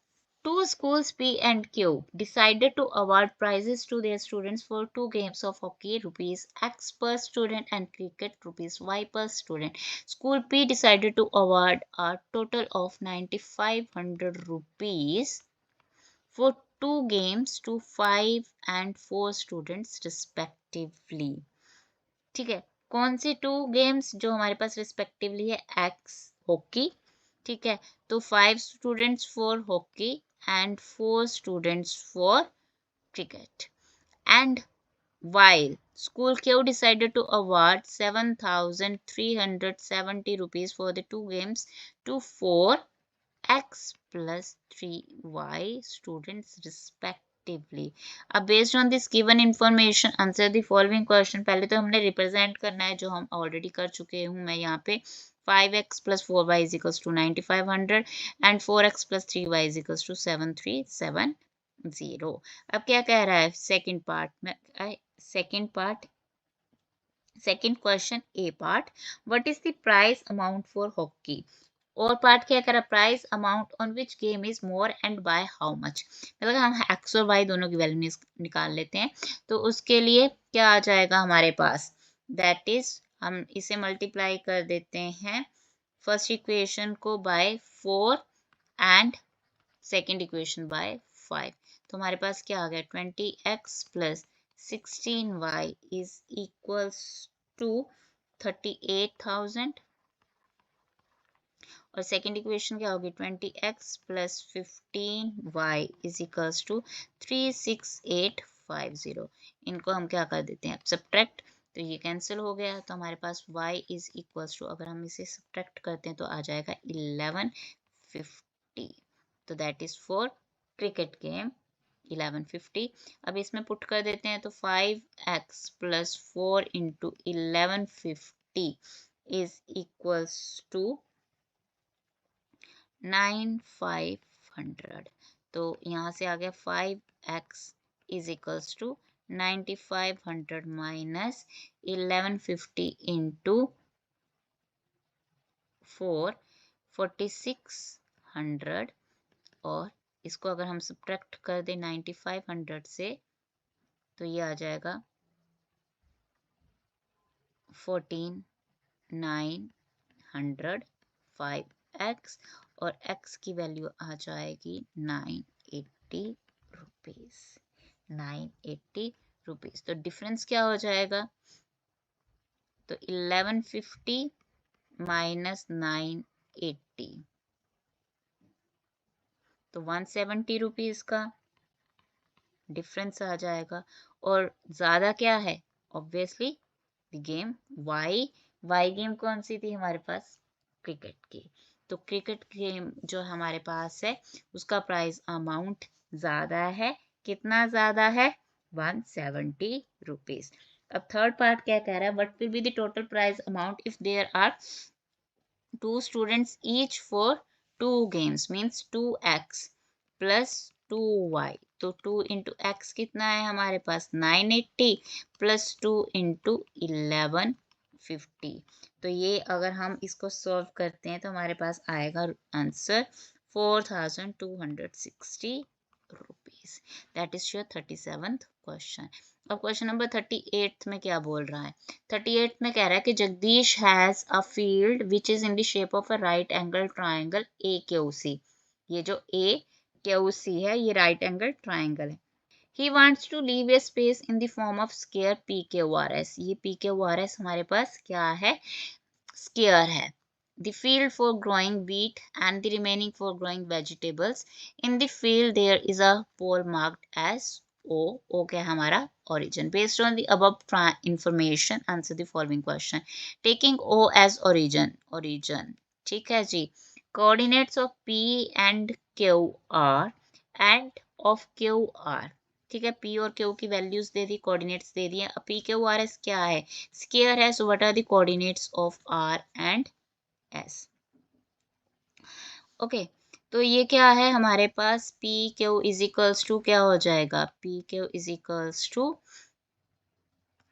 two schools P and Q decided to award prizes to their students for 2 games of hockey, rupees X per student, and cricket, rupees Y per student. School P decided to award a total of 9,500 rupees for 2 games to 5 and 4 students respectively. ठीक है, कौन सी 2 games जो हमारे पास respectively है, x hockey, ठीक है, तो 5 students for hockey and 4 students for cricket. And while school Q decided to award 7,370 rupees for the 2 games to 4 X plus 3 Y students respectively. respectively. अब based on this given information answer the following question. पहले तो हमने represent करना है जो हम already कर चुके हूँ मैं यहाँ पे 5x plus 4y is equals to 9500 and 4x plus 3y is equals to 7370. अब क्या कह रहा है सेकंड पार्ट में, second question A part, what is the price amount for hockey. और पार्ट क्या कह रहा है, price amount on which game is more and by how much. मतलब हम एक्स और वाई दोनों की वैल्यू निकाल लेते हैं तो उसके लिए क्या आ जाएगा हमारे पास, दैट इज हम इसे मल्टीप्लाई कर देते हैं फर्स्ट इक्वेशन को by 4 and second equation by 5। तो हमारे पास क्या आ गया 20x plus 16y is equals to 38,000 और सेकेंड इक्वेशन क्या होगी 20x plus 15y is equals to 36850। इनको हम क्या कर देते हैं सब्ट्रैक्ट, तो ये कैंसिल हो गया तो हमारे पास y इज इक्वल्स टू, अगर हम इसे सब्ट्रैक्ट करते हैं तो आ जाएगा 1150। तो that is for cricket game 1150। अब इसमें पुट कर देते हैं तो 5x plus 4 into 1150 is equals to 9500। तो यहाँ से आ गया 5x is equals to 9500 minus 1150 into 4 4600 और इसको अगर हम सब्ट्रैक्ट कर दें 9500 से तो ये आ जाएगा 14900 5x और x की वैल्यू आ जाएगी 980 रुपीज 980 रुपीज। तो डिफरेंस क्या हो जाएगा, तो 1150 माइनस 980 तो 170 रुपीज का डिफरेंस आ जाएगा। और ज्यादा क्या है ऑब्वियसली गेम वाई गेम कौन सी थी हमारे पास, क्रिकेट की। तो क्रिकेट गेम जो हमारे पास है उसका प्राइस अमाउंट ज्यादा है, कितना ज्यादा है 170 रुपीज। अब थर्ड पार्ट क्या कह रहा है, what will be the total price amount if there are 2 students each for 2 games means 2x plus 2y। तो 2 इंटू एक्स कितना है हमारे पास 980 प्लस 2 इंटू 1150। तो ये अगर हम इसको सॉल्व करते हैं तो हमारे पास आएगा answer 4260 rupees. That is your 37th question. अब क्वेश्चन नंबर 38 में क्या बोल रहा है, 38 में कह रहा है कि Jagdish has a field which is in the shape of a right angle triangle AQC। ये जो AQC है ये राइट एंगल ट्राइंगल है। He wants to leave a space in the form of square PQRS। ये PQRS हमारे पास क्या है, स्क्वायर है। The field for growing wheat and the remaining for growing vegetables. In the field there is a pole marked as O. O क्या है हमारा origin. Based on the above information, answer the following question. Taking O as origin. ठीक है जी। Coordinates of P and Q are and of Q are। ठीक है, P और Q की values दे दी, coordinates दे दिए। अब P Q R S क्या है, स्केयर है, so what are the coordinates of R and S। Okay, तो ये क्या है हमारे पास P Q is equals to क्या हो जाएगा, P Q is equals to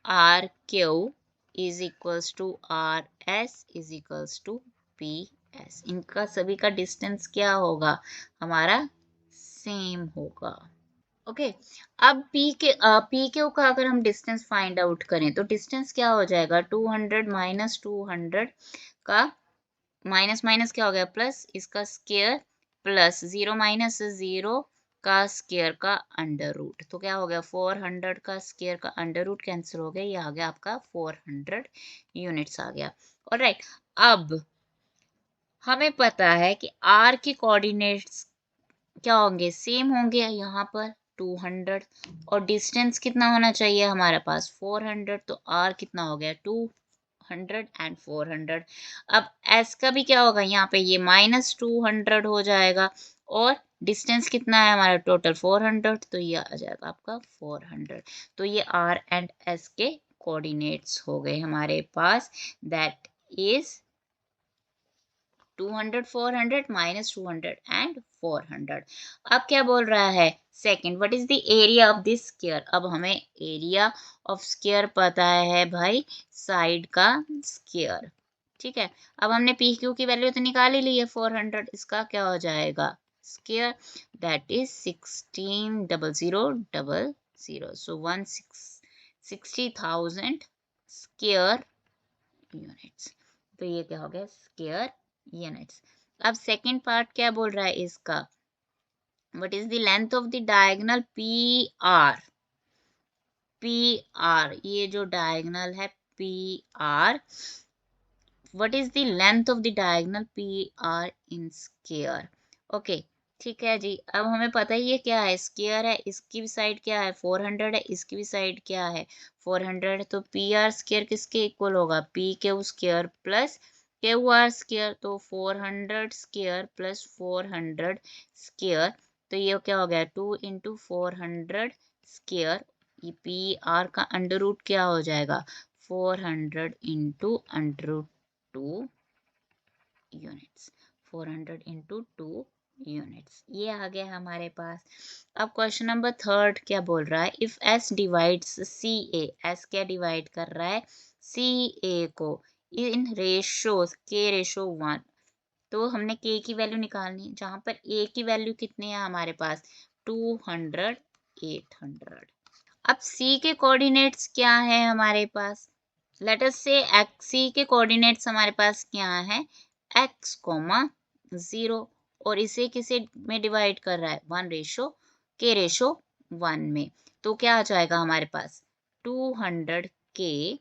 R Q is equals to R S is equals to P S। इनका सभी का डिस्टेंस क्या होगा हमारा सेम होगा। ओके अब पी क्यू का अगर हम डिस्टेंस फाइंड आउट करें तो डिस्टेंस क्या हो जाएगा 200 माइनस 200 का माइनस माइनस क्या हो गया प्लस, इसका स्क्वायर प्लस 0 माइनस 0 का स्क्वायर का अंडर रूट। तो क्या हो गया 400 का स्क्वायर का अंडर रूट कैंसिल हो गया, ये आ गया आपका 400 यूनिट्स आ गया। ऑलराइट, अब हमें पता है कि आर की कोऑर्डिनेट्स क्या होंगे, सेम होंगे। यहाँ पर 200 और डिस्टेंस कितना होना चाहिए हमारे पास 400, तो r कितना हो गया 200 एंड 400। अब s का भी क्या होगा, यहाँ पे ये माइनस 200 हो जाएगा और डिस्टेंस कितना है हमारा टोटल 400, तो ये आ जाएगा आपका 400। तो ये R एंड S के कोऑर्डिनेट्स हो गए हमारे पास, दैट इज 200 400 माइनस 200 एंड 400। अब क्या बोल रहा है second, what is the area of this square. अब हमें एरिया ऑफ स्क्वायर पता है भाई, साइड का स्क्वायर, ठीक है। अब हमने पी क्यू की वैल्यू तो निकाल ही ली है 400, इसका क्या हो जाएगा square, that is 16,000,000, so 160,000 square units. तो ये क्या हो गया स्क्वायर यूनिट्स। अब सेकंड पार्ट क्या बोल रहा है इसका, what is the length of the diagonal P R. P R, ये जो डायगोनल है P R, what is the length of the diagonal P R in square. Okay ठीक है जी। अब हमें पता ही है क्या है स्क्वायर है, इसकी भी साइड क्या है 400 है, इसकी भी साइड क्या है 400, तो पी आर स्क्वायर किसके इक्वल होगा, P Q square plus Q R square, तो 400 स्क्वायर प्लस 400 स्क्वायर, तो ये क्या हो गया 2 इंटू 400 स्क्वायर, ये पी आर का अंडर रूट क्या हो जाएगा 400 into under root 2 units, 400 into 2 units, ये आ गया हमारे पास। अब क्वेश्चन नंबर थर्ड क्या बोल रहा है, if S divides C A, S क्या डिवाइड कर रहा है सी ए को इन रेशो के रेशो 1, तो हमने के की वैल्यू निकालनी है, जहां पर ए की वैल्यू कितनी है हमारे पास 200 800। अब सी के कोऑर्डिनेट्स क्या है हमारे पास, लेट अस से एक्स सी के कोऑर्डिनेट्स हमारे पास क्या है x कोमा 0, और इसे किसे में डिवाइड कर रहा है 1 रेशो के रेशो 1 में, तो क्या आ जाएगा हमारे पास 200 के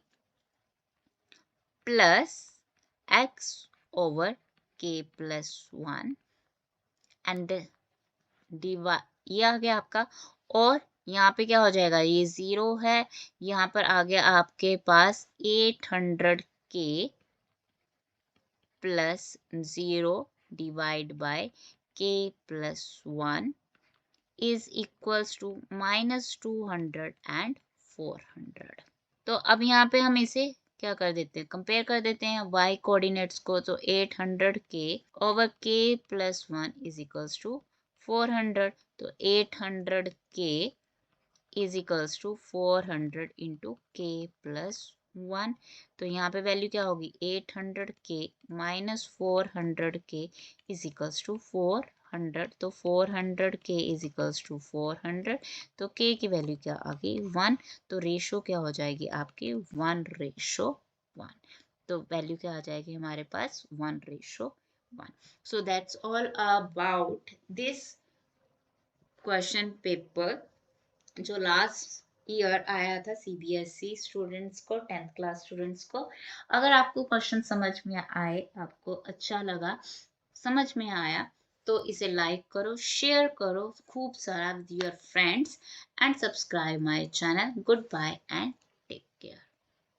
प्लस x ओवर के प्लस 1 एंड डिवाइड, ये आ गया आपका, और यहाँ पे क्या हो जाएगा ये 0 है, यहाँ पर आ गया आपके पास 800 k plus 0 divide by k plus 1 is equals to minus 200 and 400। तो अब यहाँ पे हम इसे क्या कर देते हैं कंपेयर कर देते हैं y कोऑर्डिनेट्स को, तो 800 के ओवर के प्लस 1 इज इक्वल्स टू 400, तो 800 के इज इक्वल्स टू 400 इंटू के प्लस 1, तो यहाँ पे वैल्यू क्या होगी 800 के माइनस 400 के इज इक्वल्स टू 400, तो 400 के इज इक्वल्स टू 400, तो के की वैल्यू क्या आ गई 1, तो रेशो क्या हो जाएगी आपकी 1:1, तो वैल्यू क्या आ जाएगी हमारे पास 1:1। So that's all about this question paper जो लास्ट ईयर आया था सीबीएसई स्टूडेंट्स को, 10th क्लास स्टूडेंट्स को। अगर आपको क्वेश्चन समझ में आए, आपको अच्छा लगा, समझ में आया, तो इसे लाइक करो, शेयर करो खूब सारा with your friends and subscribe my channel. Good bye and